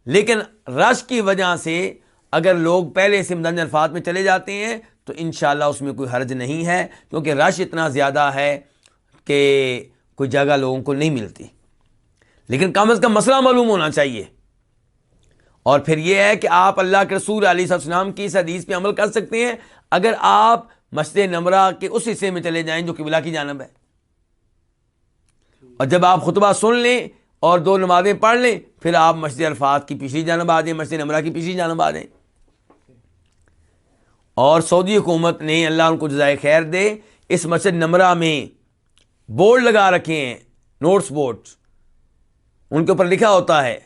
لیکن رش کی وجہ سے اگر لوگ پہلے سے میدان عرفات میں چلے جاتے ہیں تو انشاءاللہ اس میں کوئی حرج نہیں ہے، کیونکہ رش اتنا زیادہ ہے کہ کوئی جگہ لوگوں کو نہیں ملتی. لیکن کم از کم مسئلہ معلوم ہونا چاہیے. اور پھر یہ ہے کہ آپ اللہ کے رسول علیہ السلام کی اس حدیث پہ عمل کر سکتے ہیں اگر آپ مسجد نمرہ کے اس حصے میں چلے جائیں جو قبلہ کی جانب ہے. اور جب آپ خطبہ سن لیں اور 2 نمازیں پڑھ لیں پھر آپ مسجد عرفات کی پچھلی جانب آ جائیں، مسجد نمرہ کی پچھلی جانب آ جائیں. اور سعودی حکومت نے، اللہ ان کو جزائے خیر دے، اس مسجد نمرہ میں بورڈ لگا رکھے ہیں، نوٹس بورڈ. ان کے اوپر لکھا ہوتا ہے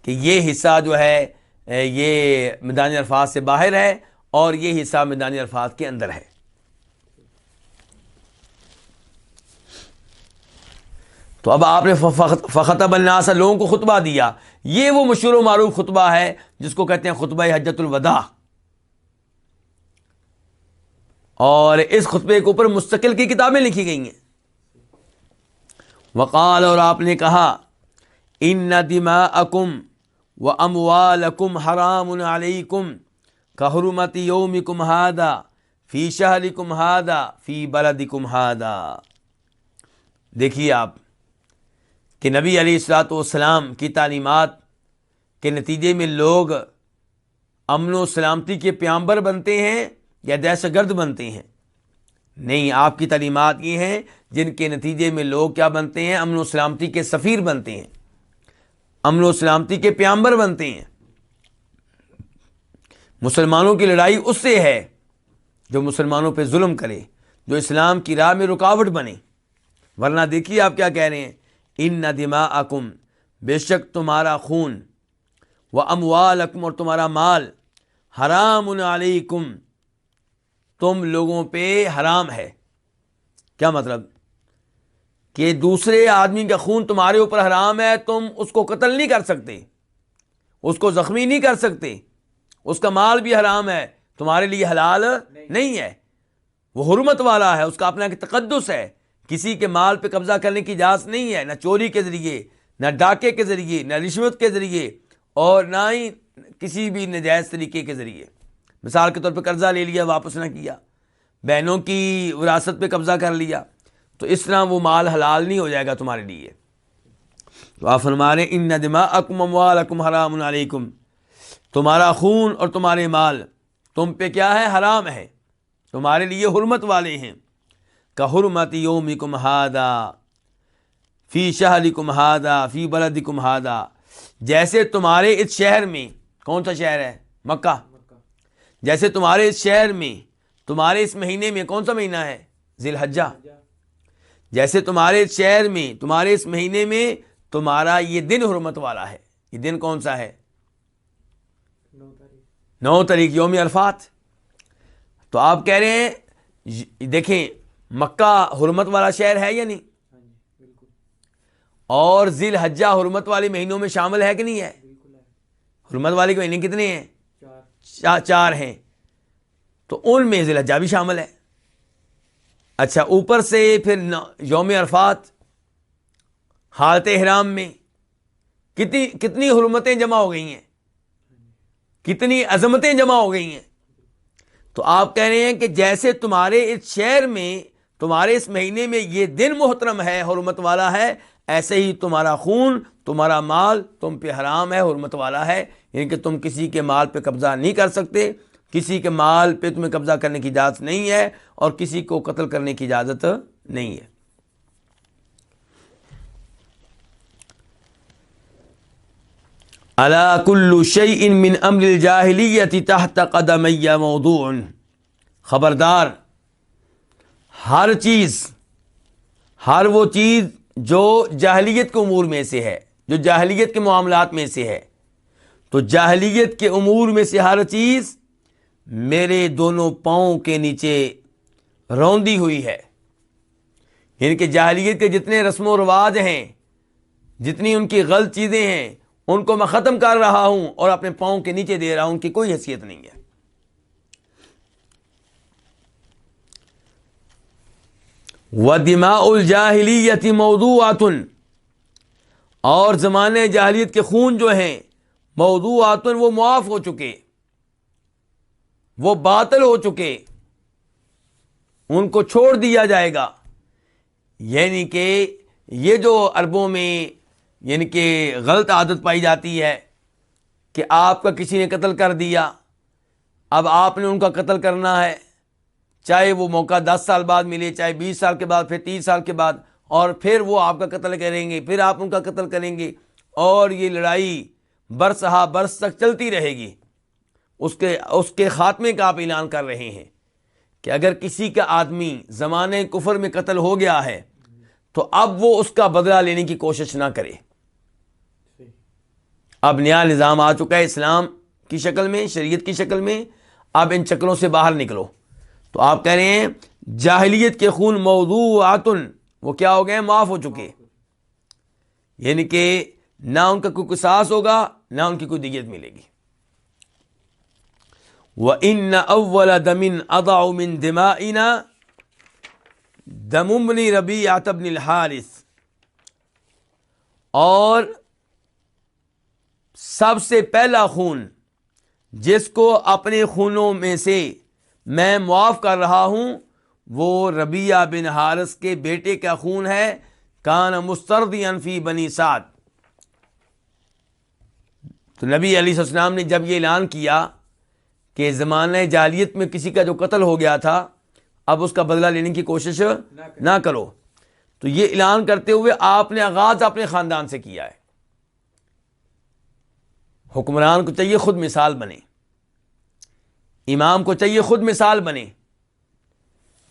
کہ یہ حصہ جو ہے یہ میدان عرفات سے باہر ہے اور یہ حصہ میدان عرفات کے اندر ہے. تو اب آپ نے فخطب الناس، لوگوں کو خطبہ دیا. یہ وہ مشہور و معروف خطبہ ہے جس کو کہتے ہیں خطبہ حجۃ الوداع. اور اس خطبے کے اوپر مستقل کی کتابیں لکھی گئی ہیں. وقال، اور آپ نے کہا، ان دماءکم واموالکم حرام علیکم کحرمت یومکم ھذا فی شہرکم ھذا فی بلدکم ھذا. دیکھیے آپ کہ نبی علیہ الصلوۃ والسلام کی تعلیمات کے نتیجے میں لوگ امن و سلامتی کے پیامبر بنتے ہیں یا دہشت گرد بنتے ہیں؟ نہیں، آپ کی تعلیمات یہ ہیں جن کے نتیجے میں لوگ کیا بنتے ہیں؟ امن و سلامتی کے سفیر بنتے ہیں، امن و سلامتی کے پیامبر بنتے ہیں. مسلمانوں کی لڑائی اس سے ہے جو مسلمانوں پہ ظلم کرے، جو اسلام کی راہ میں رکاوٹ بنے. ورنہ دیکھیے آپ کیا کہہ رہے ہیں، ان دماءکم، بے شک تمہارا خون، واموالکم، اور تمہارا مال، حرام علیکم، تم لوگوں پہ حرام ہے. کیا مطلب؟ کہ دوسرے آدمی کا خون تمہارے اوپر حرام ہے، تم اس کو قتل نہیں کر سکتے، اس کو زخمی نہیں کر سکتے، اس کا مال بھی حرام ہے، تمہارے لیے حلال نہیں ہے. وہ حرمت والا ہے، اس کا اپنا ایک تقدس ہے. کسی کے مال پہ قبضہ کرنے کی اجازت نہیں ہے، نہ چوری کے ذریعے، نہ ڈاکے کے ذریعے، نہ رشوت کے ذریعے، اور نہ ہی کسی بھی ناجائز طریقے کے ذریعے. مثال کے طور پہ قرضہ لے لیا، واپس نہ کیا، بہنوں کی وراثت پہ قبضہ کر لیا، تو اس طرح وہ مال حلال نہیں ہو جائے گا تمہارے لیے. تو آپ فرما رہے ہیں ان دماءکم اموالکم حرام علیکم، تمہارا خون اور تمہارے مال تم پہ کیا ہے؟ حرام ہے، تمہارے لیے حرمت والے ہیں. کحرمت یومکم ھذا فی شہرکم ھذا فی بلدکم ھذا، جیسے تمہارے اس شہر میں، کون سا شہر ہے؟ مکہ. جیسے تمہارے اس شہر میں، تمہارے اس مہینے میں، کون سا مہینہ ہے؟ ذی الحجہ. جیسے تمہارے اس شہر میں، تمہارے اس مہینے میں تمہارا یہ دن حرمت والا ہے. یہ دن کون سا ہے؟ 9 تاریخ، یوم عرفات. تو آپ کہہ رہے ہیں دیکھیں مکہ حرمت والا شہر ہے یا نہیں؟ اور ذی الحجہ حرمت والے مہینوں میں شامل ہے کہ نہیں ہے؟ حرمت والے کے مہینے کتنے ہیں؟ 4 ہیں. تو ان میں ذی الحجہ بھی شامل ہے. اچھا، اوپر سے پھر یوم عرفات، حالت احرام میں کتنی حرمتیں جمع ہو گئی ہیں، کتنی عظمتیں جمع ہو گئی ہیں. تو آپ کہہ رہے ہیں کہ جیسے تمہارے اس شہر میں، تمہارے اس مہینے میں یہ دن محترم ہے، حرمت والا ہے، ایسے ہی تمہارا خون، تمہارا مال تم پہ حرام ہے، حرمت والا ہے. یعنی کہ تم کسی کے مال پہ قبضہ نہیں کر سکتے، کسی کے مال پہ تمہیں قبضہ کرنے کی اجازت نہیں ہے، اور کسی کو قتل کرنے کی اجازت نہیں ہے. الا کل شیء من امر الجاہلیۃ تحت قدمی موضوع، خبردار، ہر چیز، ہر وہ چیز جو جاہلیت کے امور میں سے ہے، جو جاہلیت کے معاملات میں سے ہے، تو جاہلیت کے امور میں سے ہر چیز میرے دونوں پاؤں کے نیچے روندی ہوئی ہے. یعنی کہ جاہلیت کے جتنے رسم و رواج ہیں، جتنی ان کی غلط چیزیں ہیں، ان کو میں ختم کر رہا ہوں اور اپنے پاؤں کے نیچے دے رہا ہوں، ان کی کوئی حیثیت نہیں ہے. وَدِمَاءُ الْجَاهِلِيَّةِ مَوْضُوعَةٌ، اور زمانے جاہلیت کے خون جو ہیں، موضوعاتن، وہ معاف ہو چکے، وہ باطل ہو چکے، ان کو چھوڑ دیا جائے گا. یعنی کہ یہ جو عربوں میں یعنی کہ غلط عادت پائی جاتی ہے کہ آپ کا کسی نے قتل کر دیا، اب آپ نے ان کا قتل کرنا ہے، چاہے وہ موقع 10 سال بعد ملے، چاہے 20 سال کے بعد، پھر 30 سال کے بعد، اور پھر وہ آپ کا قتل کریں گے، پھر آپ ان کا قتل کریں گے، اور یہ لڑائی برس ہا برس تک چلتی رہے گی. اس کے خاتمے کا آپ اعلان کر رہے ہیں کہ اگر کسی کا آدمی زمانے کفر میں قتل ہو گیا ہے تو اب وہ اس کا بدلہ لینے کی کوشش نہ کرے. اب نیا نظام آ چکا ہے اسلام کی شکل میں، شریعت کی شکل میں، اب ان چکروں سے باہر نکلو. تو آپ کہہ رہے ہیں جاہلیت کے خون موضوعاتن، وہ کیا ہو گئے؟ معاف ہو چکے. یعنی کہ نہ ان کا کوئی قصاص ہوگا نہ ان کی کوئی دیت ملے گی. وَإِنَّ أَوَّلَ دَمٍ أَضَعُ مِن دِمَائِنَا دَمُ ابْنِ رَبِيعَةَ بْنِ الْحَارِثِ، اور سب سے پہلا خون جس کو اپنے خونوں میں سے میں معاف کر رہا ہوں وہ ربیعہ بن حارث کے بیٹے کا خون ہے. کان مسترضیاً فی بنی سعد. تو نبی علیہ السلام نے جب یہ اعلان کیا کہ زمانہ جاہلیت میں کسی کا جو قتل ہو گیا تھا اب اس کا بدلہ لینے کی کوشش نہ کرو، تو یہ اعلان کرتے ہوئے آپ نے آغاز اپنے خاندان سے کیا ہے. حکمران کو چاہیے خود مثال بنے، امام کو چاہیے خود مثال بنے.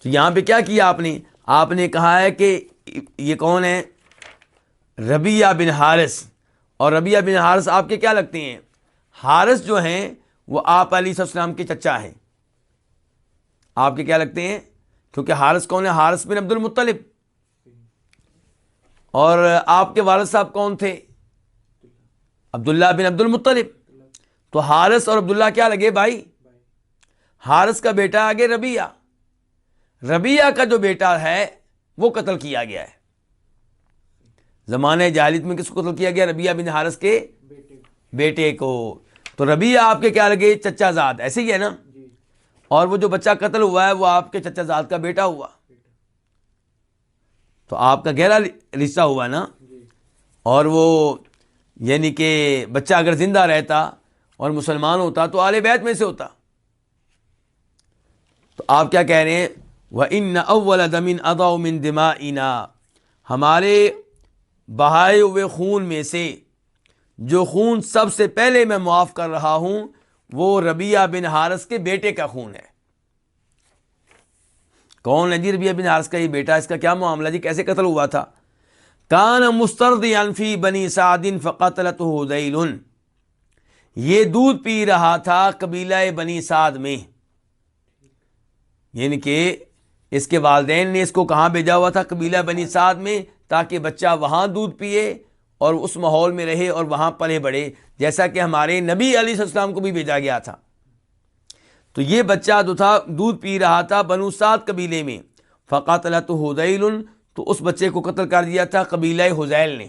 تو یہاں پہ کیا کیا آپ نے کہا ہے کہ یہ کون ہے؟ ربیعہ بن حارث. اور ربیعہ بن حارث آپ کے کیا لگتے ہیں؟ حارث جو ہیں وہ آپ علیہ السلام کے چچا ہیں. آپ کے کیا لگتے ہیں؟ کیونکہ حارث کون ہے؟ حارث بن عبد المطلب. اور آپ کے والد صاحب کون تھے؟ عبداللہ بن عبد المطلب. تو حارث اور عبداللہ کیا لگے؟ بھائی. حارث کا بیٹا آگے ربیعہ، ربیعہ کا جو بیٹا ہے وہ قتل کیا گیا ہے. زمانہ جاہلیت میں کس کو قتل کیا گیا؟ ربیعہ بن حارث کے بیٹے کو. تو ربیعہ آپ کے کیا لگے؟ چچا زاد. ایسے ہی ہے نا؟ اور وہ جو بچہ قتل ہوا ہے وہ آپ کے چچا زاد کا بیٹا ہوا. تو آپ کا گہرا رشتہ ہوا نا. اور وہ یعنی کہ بچہ اگر زندہ رہتا اور مسلمان ہوتا تو آل بیت میں سے ہوتا. تو آپ کیا کہہ رہے ہیں؟ وَإِنَّ أَوَّلَ دَمٍ أَضَعُ مِن دِمَائِنَا، ہمارے بہائے ہوئے خون میں سے جو خون سب سے پہلے میں معاف کر رہا ہوں وہ ربیعہ بن حارث کے بیٹے کا خون ہے. کون ہے جی ربیعہ بن حارث کا یہ بیٹا؟ اس کا کیا معاملہ جی؟ کیسے قتل ہوا تھا؟ کان مسترضعا فی بنی سعد فقتلته ذیل، یہ دودھ پی رہا تھا قبیلہ بنی سعد میں. یعنی کہ اس کے والدین نے اس کو کہاں بھیجا ہوا تھا؟ قبیلہ بنی سعد میں، تاکہ بچہ وہاں دودھ پیے اور اس ماحول میں رہے اور وہاں پلے بڑھے، جیسا کہ ہمارے نبی علیہ السلام کو بھی بھیجا گیا تھا. تو یہ بچہ جو تھا دودھ پی رہا تھا بنو سعد قبیلے میں. فقتلته ذیل، تو اس بچے کو قتل کر دیا تھا قبیلہ حذیل نے.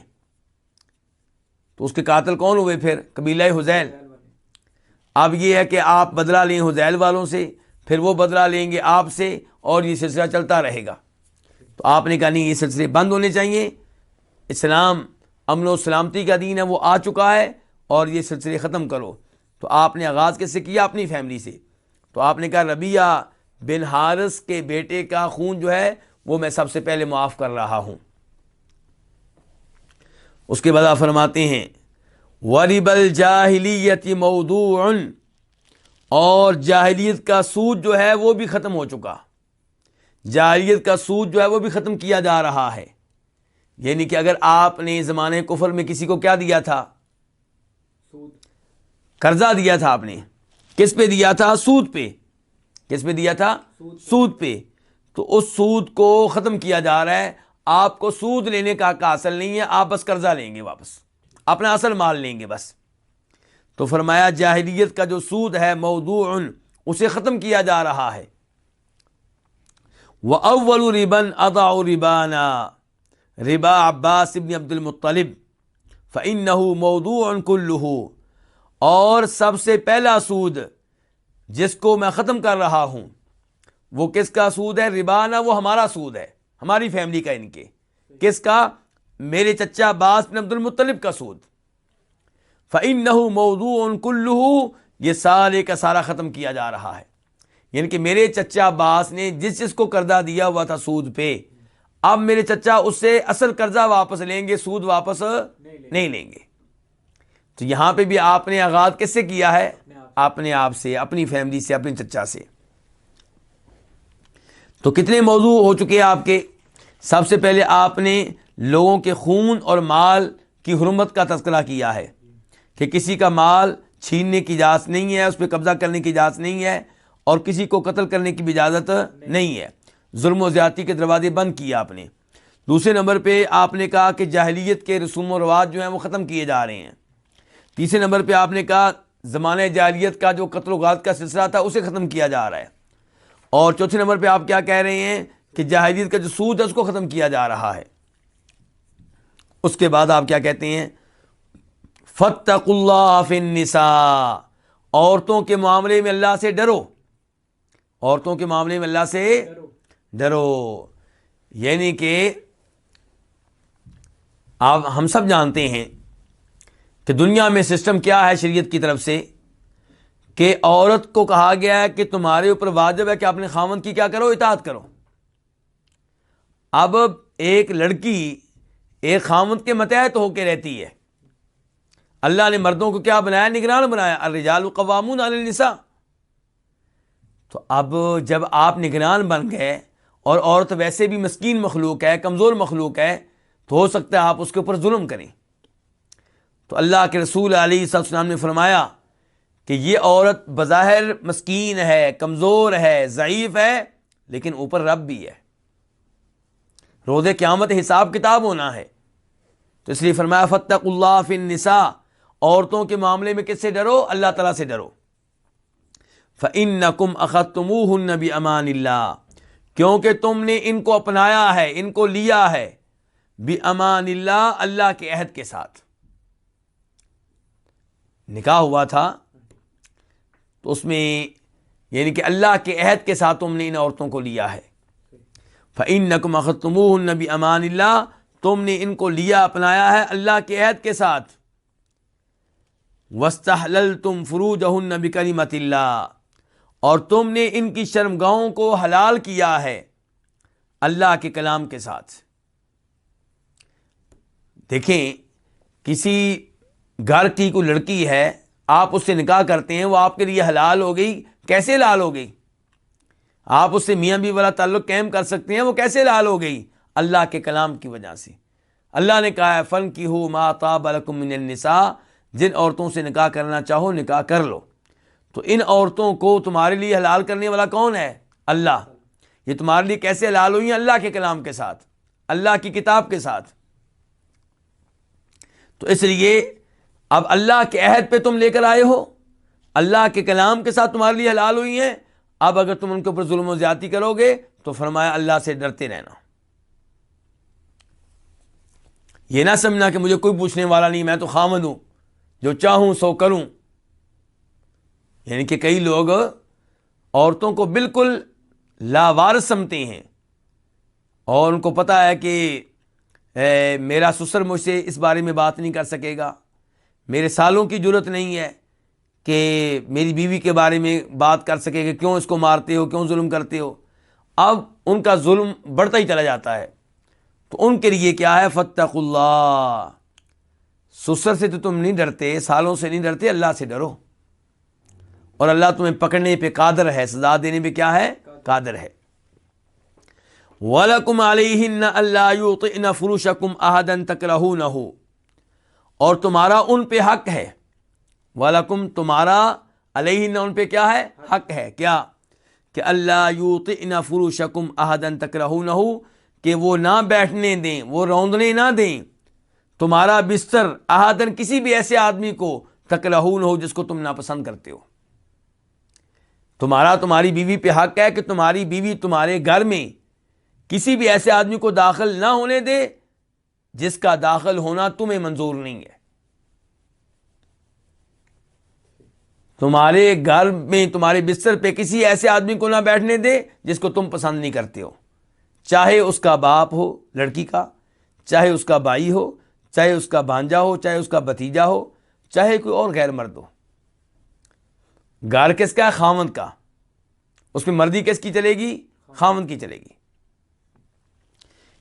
تو اس کے قاتل کون ہوئے پھر؟ قبیلہ حذیل. اب یہ ہے کہ آپ بدلہ لیں حذیل والوں سے، پھر وہ بدلہ لیں گے آپ سے، اور یہ سلسلہ چلتا رہے گا. تو آپ نے کہا نہیں، یہ سلسلے بند ہونے چاہیے. اسلام امن و سلامتی کا دین ہے، وہ آ چکا ہے، اور یہ سلسلے ختم کرو. تو آپ نے آغاز کس سے کیا؟ اپنی فیملی سے. تو آپ نے کہا ربیعہ بن حارث کے بیٹے کا خون جو ہے وہ میں سب سے پہلے معاف کر رہا ہوں. اس کے بعد آپ فرماتے ہیں وَرِبَ الْجَاهِلِيَّةِ مَوْضُوعٌ، اور جاہلیت کا سود جو ہے وہ بھی ختم ہو چکا. جاہلیت کا سود جو ہے وہ بھی ختم کیا جا رہا ہے. یعنی کہ اگر آپ نے زمانے کفر میں کسی کو کیا دیا تھا؟ قرضہ دیا تھا. آپ نے کس پہ دیا تھا؟ سود پہ. کس پہ دیا تھا؟ سود پہ. تو اس سود کو ختم کیا جا رہا ہے. آپ کو سود لینے کا حق حاصل نہیں ہے، آپ بس قرضہ لیں گے، واپس اپنا اصل مال لیں گے بس. تو فرمایا جاہلیت کا جو سود ہے موضوع، اسے ختم کیا جا رہا ہے. وَأَوَّلُ رِبًا أَضَعُ رِبَانَا رِبَا عباس ابن عبد المطلب فَإِنَّهُ مَوْضُوعٌ كُلُّهُ، اور سب سے پہلا سود جس کو میں ختم کر رہا ہوں وہ کس کا سود ہے؟ ربانا، وہ ہمارا سود ہے، ہماری فیملی کا. ان کے کس کا؟ میرے چچا عباس بن عبد المطلب کا سود. فَإِنَّهُ مَوْضُوعٌ كُلُّهُ، یہ سارے کا سارا ختم کیا جا رہا ہے. یعنی کہ میرے چچا عباس نے جس کو قرضہ دیا ہوا تھا سود پہ، اب میرے چچا اس سے اصل قرضہ واپس لیں گے، سود واپس نہیں لیں گے. تو یہاں پہ بھی آپ نے آغاز کس سے کیا ہے؟ اپنے آپ سے، اپنی فیملی سے، اپنے چچا سے. تو کتنے موضوع ہو چکے ہیں آپ کے؟ سب سے پہلے آپ نے لوگوں کے خون اور مال کی حرمت کا تذکرہ کیا ہے کہ کسی کا مال چھیننے کی اجازت نہیں ہے، اس پہ قبضہ کرنے کی اجازت نہیں ہے، اور کسی کو قتل کرنے کی بھی اجازت نہیں ہے. ظلم و زیادتی کے دروازے بند کیے آپ نے. دوسرے نمبر پہ آپ نے کہا کہ جاہلیت کے رسوم و رواج جو ہیں وہ ختم کیے جا رہے ہیں. تیسرے نمبر پہ آپ نے کہا زمانہ جاہلیت کا جو قتل و غارت کا سلسلہ تھا اسے ختم کیا جا رہا ہے. اور چوتھے نمبر پہ آپ کیا کہہ رہے ہیں کہ جاہلیت کا جو سود ہے اس کو ختم کیا جا رہا ہے. اس کے بعد آپ کیا کہتے ہیں؟ فاتقوا اللہ فی النساء، عورتوں کے معاملے میں اللہ سے ڈرو، عورتوں کے معاملے میں اللہ سے ڈرو. یعنی کہ آپ ہم سب جانتے ہیں کہ دنیا میں سسٹم کیا ہے شریعت کی طرف سے کہ عورت کو کہا گیا ہے کہ تمہارے اوپر واجب ہے کہ اپنے خاوند کی کیا کرو؟ اطاعت کرو. اب ایک لڑکی ایک خاوند کے متحد ہو کے رہتی ہے. اللہ نے مردوں کو کیا بنایا؟ نگران بنایا. الرجال قوامون علی النساء. تو اب جب آپ نگران بن گئے اور عورت ویسے بھی مسکین مخلوق ہے، کمزور مخلوق ہے، تو ہو سکتا ہے آپ اس کے اوپر ظلم کریں. تو اللہ کے رسول علیہ السلام نے فرمایا کہ یہ عورت بظاہر مسکین ہے، کمزور ہے، ضعیف ہے، لیکن اوپر رب بھی ہے. روز قیامت حساب کتاب ہونا ہے. تو اس لیے فرمایا فاتقوا اللہ فی النساء، عورتوں کے معاملے میں کس سے ڈرو؟ اللہ تعالیٰ سے ڈرو. فإنکم اخذتموہن بأمان اللہ، کیونکہ تم نے ان کو اپنایا ہے، ان کو لیا ہے، بأمان اللہ، اللہ کے عہد کے ساتھ. نکاح ہوا تھا تو اس میں یعنی کہ اللہ کے عہد کے ساتھ تم نے ان عورتوں کو لیا ہے. فإنکم اخذتموہن بأمان اللہ، تم نے ان کو لیا، اپنایا ہے اللہ کے عہد کے ساتھ. واستحللتم فروجہن بکلمۃ اللہ، اور تم نے ان کی شرمگاہوں کو حلال کیا ہے اللہ کے کلام کے ساتھ. دیکھیں کسی گھر کی کوئی لڑکی ہے، آپ اس سے نکاح کرتے ہیں، وہ آپ کے لیے حلال ہو گئی. کیسے حلال ہو گئی؟ آپ اس سے میاں بیوی والا تعلق قائم کر سکتے ہیں، وہ کیسے حلال ہو گئی؟ اللہ کے کلام کی وجہ سے. اللہ نے کہا ہے فَانكِحُوا مَا طَابَ لَكُم مِّنَ النِّسَاء، جن عورتوں سے نکاح کرنا چاہو نکاح کر لو. تو ان عورتوں کو تمہارے لیے حلال کرنے والا کون ہے؟ اللہ. یہ تمہارے لیے کیسے حلال ہوئی ہیں؟ اللہ کے کلام کے ساتھ، اللہ کی کتاب کے ساتھ. تو اس لیے اب اللہ کے عہد پہ تم لے کر آئے ہو، اللہ کے کلام کے ساتھ تمہارے لیے حلال ہوئی ہیں. اب اگر تم ان کے اوپر ظلم و زیادتی کرو گے تو فرمایا اللہ سے ڈرتے رہنا. یہ نہ سمجھنا کہ مجھے کوئی پوچھنے والا نہیں، میں تو خاوند ہوں، جو چاہوں سو کروں. یعنی کہ کئی لوگ عورتوں کو بالکل لاوارث سمجھتے ہیں اور ان کو پتہ ہے کہ میرا سسر مجھ سے اس بارے میں بات نہیں کر سکے گا، میرے سالوں کی جرت نہیں ہے کہ میری بیوی کے بارے میں بات کر سکے کہ کیوں اس کو مارتے ہو، کیوں ظلم کرتے ہو. اب ان کا ظلم بڑھتا ہی چلا جاتا ہے. تو ان کے لیے کیا ہے؟ فاتقوا اللہ. سسر سے تو تم نہیں ڈرتے، سالوں سے نہیں ڈرتے، اللہ سے ڈرو. اور اللہ تمہیں پکڑنے پہ قادر ہے، سزا دینے پہ کیا ہے؟ قادر ہے. وَلَكُمْ عَلَيْهِنَّ أَلَّا يُطِئْنَ فُرُوشَكُمْ أَحَدًا تَكْرَهُونَهُ، اور تمہارا ان پہ حق ہے. وَلَكُمْ، تمہارا، علیہن، ان پہ کیا ہے؟ حق ہے. کیا؟ کہ اللہ یوطئن فروشکم احدن تکرہونہ، کہ وہ نہ بیٹھنے دیں، وہ روندنے نہ دیں تمہارا بستر، احدن، کسی بھی ایسے آدمی کو، تکرہونہ، جس کو تم ناپسند کرتے ہو. تمہاری بیوی پہ حق ہے کہ تمہاری بیوی تمہارے گھر میں کسی بھی ایسے آدمی کو داخل نہ ہونے دے جس کا داخل ہونا تمہیں منظور نہیں ہے. تمہارے گھر میں، تمہارے بستر پہ کسی ایسے آدمی کو نہ بیٹھنے دے جس کو تم پسند نہیں کرتے ہو، چاہے اس کا باپ ہو لڑکی کا، چاہے اس کا بھائی ہو، چاہے اس کا بھانجا ہو، چاہے اس کا بھتیجا ہو، چاہے کوئی اور غیر مرد ہو. گھر کس کا ہے؟ خاوند کا. اس میں مردی کس کی چلے گی؟ خاوند کی چلے گی.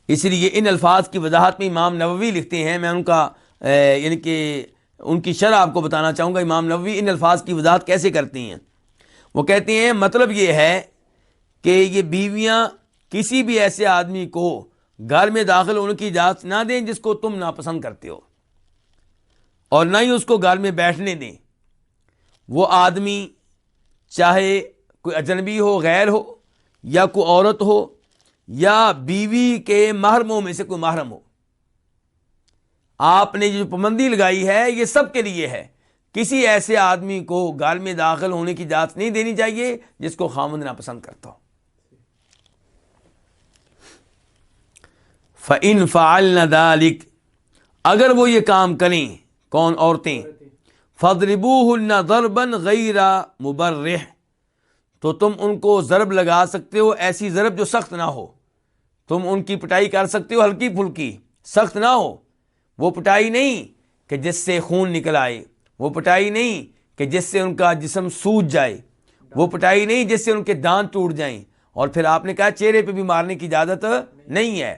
اس لیے ان الفاظ کی وضاحت میں امام نووی لکھتے ہیں، میں ان کا یعنی کہ ان کی شرح آپ کو بتانا چاہوں گا. امام نووی ان الفاظ کی وضاحت کیسے کرتی ہیں؟ وہ کہتے ہیں مطلب یہ ہے کہ یہ بیویاں کسی بھی ایسے آدمی کو گھر میں داخل ہونے کی اجازت نہ دیں جس کو تم ناپسند کرتے ہو، اور نہ ہی اس کو گھر میں بیٹھنے دیں. وہ آدمی چاہے کوئی اجنبی ہو، غیر ہو، یا کوئی عورت ہو، یا بیوی کے محرموں میں سے کوئی محرم ہو. آپ نے جو پابندی لگائی ہے یہ سب کے لیے ہے. کسی ایسے آدمی کو گھر میں داخل ہونے کی اجازت نہیں دینی چاہیے جس کو خاوند ناپسند کرتا ہو. فَإِنْ فَعَلْنَ ذَلِكَ، اگر وہ یہ کام کریں، کون؟ عورتیں. فَاضْرِبُوهُنَّ ضَرْبًا غَيْرَ مُبَرِّحٍ، تو تم ان کو ضرب لگا سکتے ہو، ایسی ضرب جو سخت نہ ہو. تم ان کی پٹائی کر سکتے ہو ہلکی پھلکی، سخت نہ ہو. وہ پٹائی نہیں کہ جس سے خون نکل آئے، وہ پٹائی نہیں کہ جس سے ان کا جسم سوج جائے، وہ پٹائی نہیں جس سے ان کے دانت ٹوٹ جائیں. اور پھر آپ نے کہا چہرے پہ بھی مارنے کی اجازت نہیں ہے.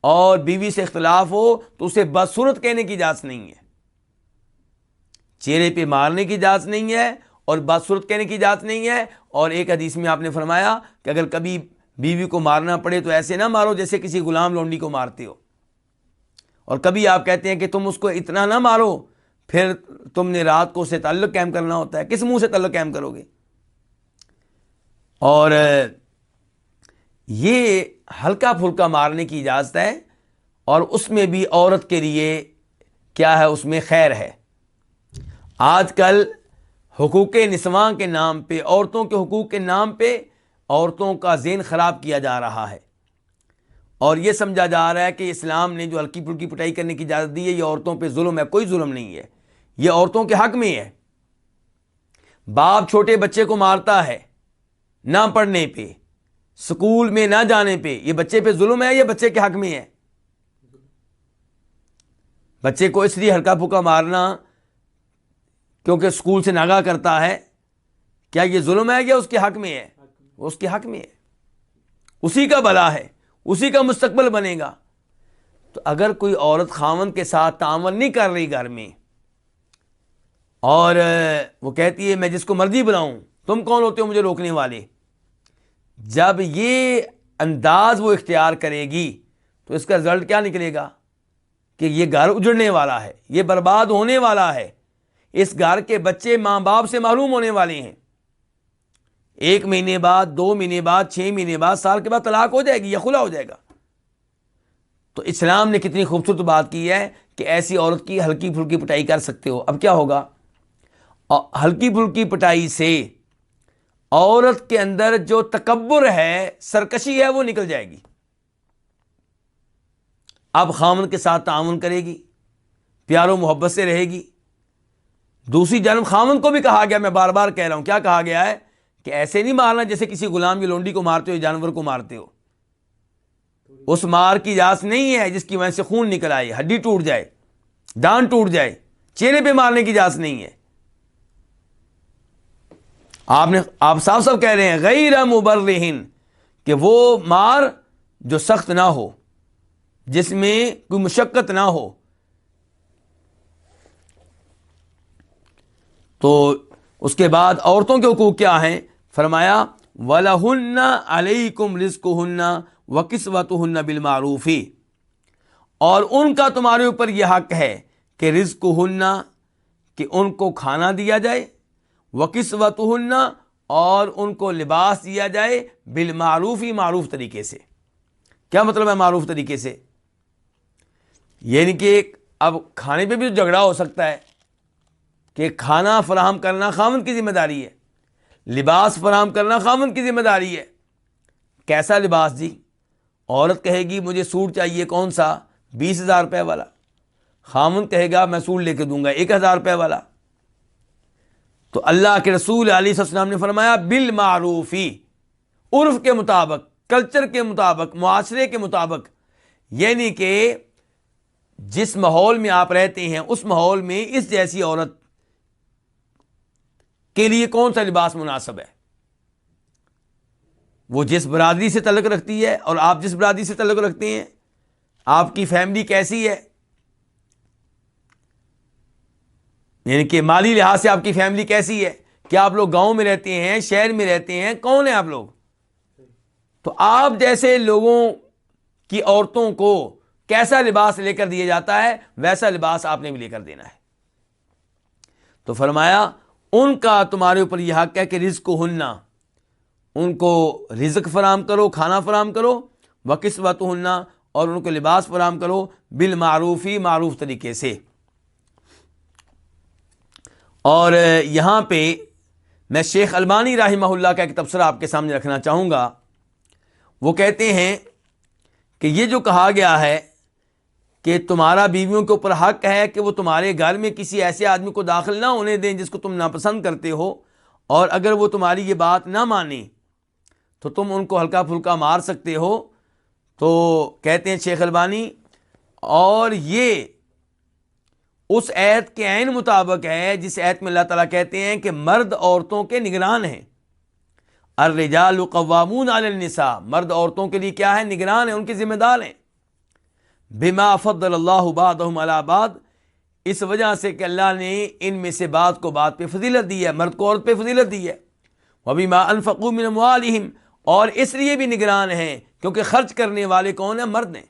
اور بیوی سے اختلاف ہو تو اسے بدصورت کہنے کی اجازت نہیں ہے. چہرے پہ مارنے کی اجازت نہیں ہے اور بدصورت کہنے کی اجازت نہیں ہے. اور ایک حدیث میں آپ نے فرمایا کہ اگر کبھی بیوی کو مارنا پڑے تو ایسے نہ مارو جیسے کسی غلام لونڈی کو مارتے ہو. اور کبھی آپ کہتے ہیں کہ تم اس کو اتنا نہ مارو، پھر تم نے رات کو اسے تعلق قائم کرنا ہوتا ہے. کس منہ سے تعلق قائم کرو گے؟ اور یہ ہلکا پھلکا مارنے کی اجازت ہے، اور اس میں بھی عورت کے لیے کیا ہے؟ اس میں خیر ہے. آج کل حقوق نسواں کے نام پہ، عورتوں کے حقوق کے نام پہ عورتوں کا ذہن خراب کیا جا رہا ہے، اور یہ سمجھا جا رہا ہے کہ اسلام نے جو ہلکی پھلکی پٹائی کرنے کی اجازت دی ہے یہ عورتوں پہ ظلم ہے. کوئی ظلم نہیں ہے، یہ عورتوں کے حق میں ہے. باپ چھوٹے بچے کو مارتا ہے نہ پڑھنے پہ، سکول میں نہ جانے پہ، یہ بچے پہ ظلم ہے یا بچے کے حق میں ہے؟ بچے کو اس لیے ہلکا پھلکا مارنا کیونکہ سکول سے ناگاہ کرتا ہے، کیا یہ ظلم ہے یا اس کے حق میں ہے؟ اس کے حق میں ہے. اسی کا بھلا ہے، اسی کا مستقبل بنے گا. تو اگر کوئی عورت خاوند کے ساتھ تعاون نہیں کر رہی گھر میں، اور وہ کہتی ہے میں جس کو مرضی بلاؤں، تم کون ہوتے ہو مجھے روکنے والے، جب یہ انداز وہ اختیار کرے گی تو اس کا رزلٹ کیا نکلے گا؟ کہ یہ گھر اجڑنے والا ہے، یہ برباد ہونے والا ہے. اس گھر کے بچے ماں باپ سے محروم ہونے والے ہیں. 1 مہینے بعد، 2 مہینے بعد، 6 مہینے بعد، سال کے بعد طلاق ہو جائے گی یا خلا ہو جائے گا. تو اسلام نے کتنی خوبصورت بات کی ہے کہ ایسی عورت کی ہلکی پھلکی پٹائی کر سکتے ہو. اب کیا ہوگا؟ ہلکی پھلکی پٹائی سے عورت کے اندر جو تکبر ہے، سرکشی ہے، وہ نکل جائے گی. اب خاوند کے ساتھ تعاون کرے گی، پیار و محبت سے رہے گی. دوسری جانب خاوند کو بھی کہا گیا، میں بار بار کہہ رہا ہوں، کیا کہا گیا ہے؟ کہ ایسے نہیں مارنا جیسے کسی غلام یا لونڈی کو مارتے ہو، جانور کو مارتے ہو. اس مار کی اجازت نہیں ہے جس کی وجہ سے خون نکل آئے، ہڈی ٹوٹ جائے، دانت ٹوٹ جائے. چہرے پہ مارنے کی اجازت نہیں ہے. آپ صاف صاف کہہ رہے ہیں غیر مبرہن، کہ وہ مار جو سخت نہ ہو، جس میں کوئی مشقت نہ ہو. تو اس کے بعد عورتوں کے حقوق کیا ہیں؟ فرمایا وَلَهُنَّ عَلَيْكُمْ رِزْقُهُنَّ وَكِسْوَتُهُنَّ بِالْمَعْرُوفِ، اور ان کا تمہارے اوپر یہ حق ہے کہ رزقهن، کہ ان کو کھانا دیا جائے، وَكِسْوَتُهُنَّ، اور ان کو لباس دیا جائے، بالمعروفی، معروف طریقے سے. کیا مطلب ہے معروف طریقے سے؟ یعنی کہ اب کھانے پہ بھی جھگڑا ہو سکتا ہے کہ کھانا فراہم کرنا خاوند کی ذمہ داری ہے، لباس فراہم کرنا خاوند کی ذمہ داری ہے. کیسا لباس جی؟ عورت کہے گی مجھے سوٹ چاہیے، کون سا؟ 20,000 روپے والا. خاوند کہے گا میں سوٹ لے کے دوں گا 1,000 روپے والا. تو اللہ کے رسول علیہ السلام نے فرمایا بالمعروفی، عرف کے مطابق، کلچر کے مطابق، معاشرے کے مطابق. یعنی کہ جس ماحول میں آپ رہتے ہیں اس ماحول میں اس جیسی عورت کے لیے کون سا لباس مناسب ہے. وہ جس برادری سے تعلق رکھتی ہے اور آپ جس برادری سے تعلق رکھتے ہیں، آپ کی فیملی کیسی ہے، یعنی کہ مالی لحاظ سے آپ کی فیملی کیسی ہے، کیا آپ لوگ گاؤں میں رہتے ہیں، شہر میں رہتے ہیں، کون ہیں آپ لوگ. تو آپ جیسے لوگوں کی عورتوں کو کیسا لباس لے کر دیا جاتا ہے ویسا لباس آپ نے بھی لے کر دینا ہے. تو فرمایا ان کا تمہارے اوپر یہ حق ہے کہ رزقهن، ان کو رزق فراہم کرو، کھانا فراہم کرو، وکسوتہن، اور ان کو لباس فراہم کرو، بالمعروفی، معروف طریقے سے۔ اور یہاں پہ میں شیخ البانی رحمہ اللہ کا ایک تبصرہ آپ کے سامنے رکھنا چاہوں گا۔ وہ کہتے ہیں کہ یہ جو کہا گیا ہے کہ تمہارا بیویوں کے اوپر حق ہے کہ وہ تمہارے گھر میں کسی ایسے آدمی کو داخل نہ ہونے دیں جس کو تم ناپسند کرتے ہو، اور اگر وہ تمہاری یہ بات نہ مانیں تو تم ان کو ہلکا پھلکا مار سکتے ہو، تو کہتے ہیں شیخ البانی، اور یہ اس ایت کے عین مطابق ہے جس ایت میں اللہ تعالیٰ کہتے ہیں کہ مرد عورتوں کے نگران ہیں۔ الرجال قوامون علی النساء، مرد عورتوں کے لیے کیا ہے؟ نگران ہیں، ان کے ذمہ دار ہیں۔ بما فضل اللہ بعضهم علی بعض، اس وجہ سے کہ اللہ نے ان میں سے بعض کو بعض پہ فضیلت دی ہے، مرد کو عورت پہ فضیلت دی ہے۔ وبما انفقوا من اموالہم، اور اس لیے بھی نگران ہیں کیونکہ خرچ کرنے والے کون ہیں؟ مرد ہیں۔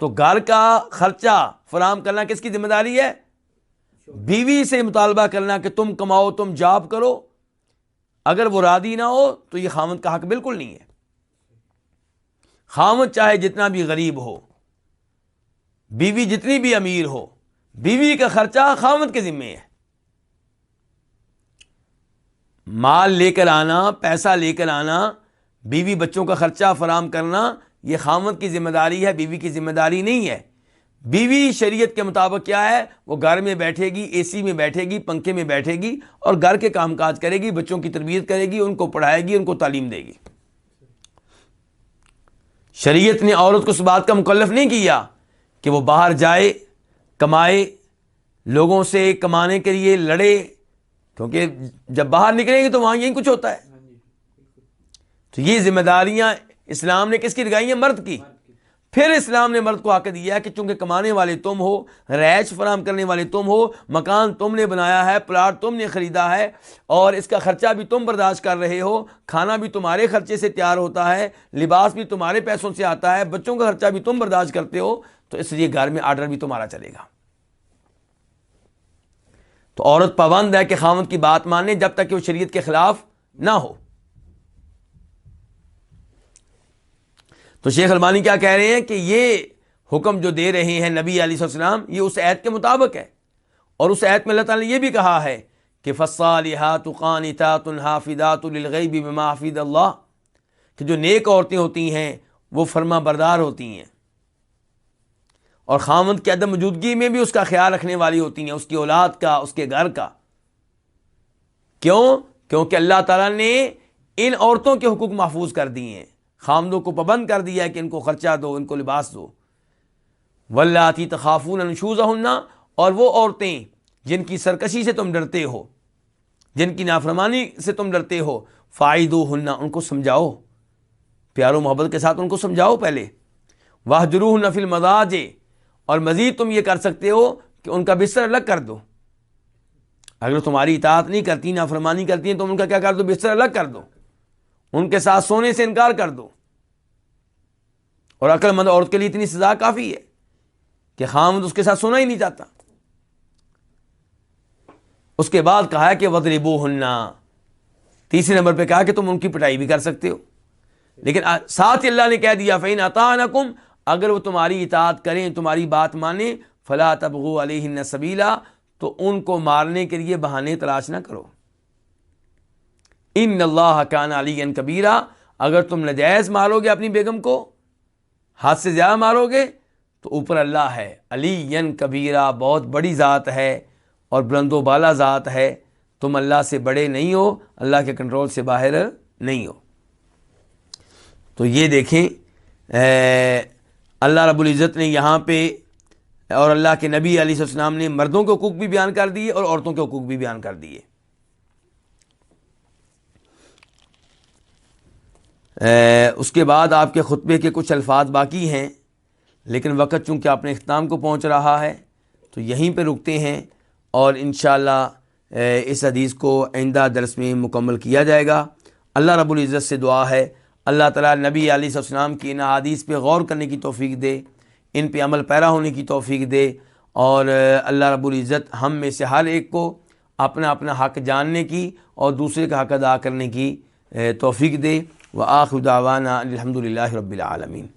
تو گھر کا خرچہ فراہم کرنا کس کی ذمہ داری ہے؟ بیوی سے مطالبہ کرنا کہ تم کماؤ، تم جاب کرو۔ اگر وہ راضی نہ ہو تو یہ خاوند کا حق بالکل نہیں ہے۔ خاوند چاہے جتنا بھی غریب ہو، بیوی جتنی بھی امیر ہو، بیوی کا خرچہ خاوند کے ذمے ہے۔ مال لے کر آنا، پیسہ لے کر آنا، بیوی بچوں کا خرچہ فراہم کرنا، یہ خاوند کی ذمہ داری ہے، بیوی کی ذمہ داری نہیں ہے۔ بیوی شریعت کے مطابق کیا ہے؟ وہ گھر میں بیٹھے گی، اے سی میں بیٹھے گی، پنکھے میں بیٹھے گی، اور گھر کے کام کاج کرے گی، بچوں کی تربیت کرے گی، ان کو پڑھائے گی، ان کو تعلیم دے گی۔ شریعت نے عورت کو اس بات کا مکلف نہیں کیا کہ وہ باہر جائے، کمائے، لوگوں سے کمانے کے لیے لڑے، کیونکہ جب باہر نکلیں گے تو وہاں یہی کچھ ہوتا ہے۔ تو یہ ذمہ داریاں اسلام نے کس کی لگائی ہیں؟ مرد کی۔ پھر اسلام نے مرد کو حق دیا ہے کہ چونکہ کمانے والے تم ہو، رہائش فراہم کرنے والے تم ہو، مکان تم نے بنایا ہے، پلاٹ تم نے خریدا ہے، اور اس کا خرچہ بھی تم برداشت کر رہے ہو، کھانا بھی تمہارے خرچے سے تیار ہوتا ہے، لباس بھی تمہارے پیسوں سے آتا ہے، بچوں کا خرچہ بھی تم برداشت کرتے ہو، تو اس لیے گھر میں آرڈر بھی تمہارا چلے گا۔ تو عورت پابند ہے کہ خاوند کی بات مانے جب تک کہ وہ شریعت کے خلاف نہ ہو۔ تو شیخ البانی کیا کہہ رہے ہیں کہ یہ حکم جو دے رہے ہیں نبی علیہ السلام، یہ اس آیت کے مطابق ہے، اور اس آیت میں اللہ تعالیٰ نے یہ بھی کہا ہے کہ فالصالحات قانتات حافظات للغیب بما حفظ اللہ، کہ جو نیک عورتیں ہوتی ہیں وہ فرما بردار ہوتی ہیں، اور خاوند کی عدم موجودگی میں بھی اس کا خیال رکھنے والی ہوتی ہیں، اس کی اولاد کا، اس کے گھر کا۔ کیوں؟ کیونکہ اللہ تعالیٰ نے ان عورتوں کے حقوق محفوظ کر دیے ہیں، خاوندوں کو پابند کر دیا ہے کہ ان کو خرچہ دو، ان کو لباس دو۔ واللاتی تخافون نشوزہن، اور وہ عورتیں جن کی سرکشی سے تم ڈرتے ہو، جن کی نافرمانی سے تم ڈرتے ہو، فاعدوہن، ان کو سمجھاؤ، پیار و محبت کے ساتھ ان کو سمجھاؤ پہلے۔ واہجروہن فی المضاجع، اور مزید تم یہ کر سکتے ہو کہ ان کا بستر الگ کر دو۔ اگر تمہاری اطاعت نہیں کرتی، نافرمانی کرتی ہیں، تو ان کا کیا کر دو؟ بستر الگ کر دو، ان کے ساتھ سونے سے انکار کر دو۔ اور عقل مند عورت کے لیے اتنی سزا کافی ہے کہ خاوند اس کے ساتھ سونا ہی نہیں چاہتا۔ اس کے بعد کہا ہے کہ وَضْرِبُوهُنَّ، تیسرے نمبر پہ کہا کہ تم ان کی پٹائی بھی کر سکتے ہو، لیکن ساتھ ہی اللہ نے کہہ دیا فَإِنْ أَطَاعْنَكُمْ، اگر وہ تمہاری اطاعت کریں، تمہاری بات مانیں، فَلَا تَبْغُوا عَلَيْهِنَّ سَبِيلًا، تو ان کو مارنے کے لیے بہانے تلاش نہ کرو۔ ان اللہ کان علیٰ کبیرہ، اگر تم ناجائز مارو گے اپنی بیگم کو، ہاتھ سے زیادہ مارو گے، تو اوپر اللہ ہے، علیٰ کبیرہ، بہت بڑی ذات ہے اور بلند و بالا ذات ہے، تم اللہ سے بڑے نہیں ہو، اللہ کے کنٹرول سے باہر نہیں ہو۔ تو یہ دیکھیں اللہ رب العزت نے یہاں پہ، اور اللہ کے نبی علیہ السلام نے مردوں کے حقوق بھی بیان کر دیے اور عورتوں کے حقوق بھی بیان کر دیے۔ اس کے بعد آپ کے خطبے کے کچھ الفاظ باقی ہیں، لیکن وقت چونکہ اپنے اختتام کو پہنچ رہا ہے تو یہیں پہ رکتے ہیں، اور انشاءاللہ اس حدیث کو آئندہ درس میں مکمل کیا جائے گا۔ اللہ رب العزت سے دعا ہے اللہ تعالیٰ نبی علیہ السلام کی ان حدیث پہ غور کرنے کی توفیق دے، ان پہ عمل پیرا ہونے کی توفیق دے، اور اللہ رب العزت ہم میں سے ہر ایک کو اپنا اپنا حق جاننے کی اور دوسرے کا حق ادا کرنے کی توفیق دے۔ وآخر دعوانا الحمد للہ رب العالمین۔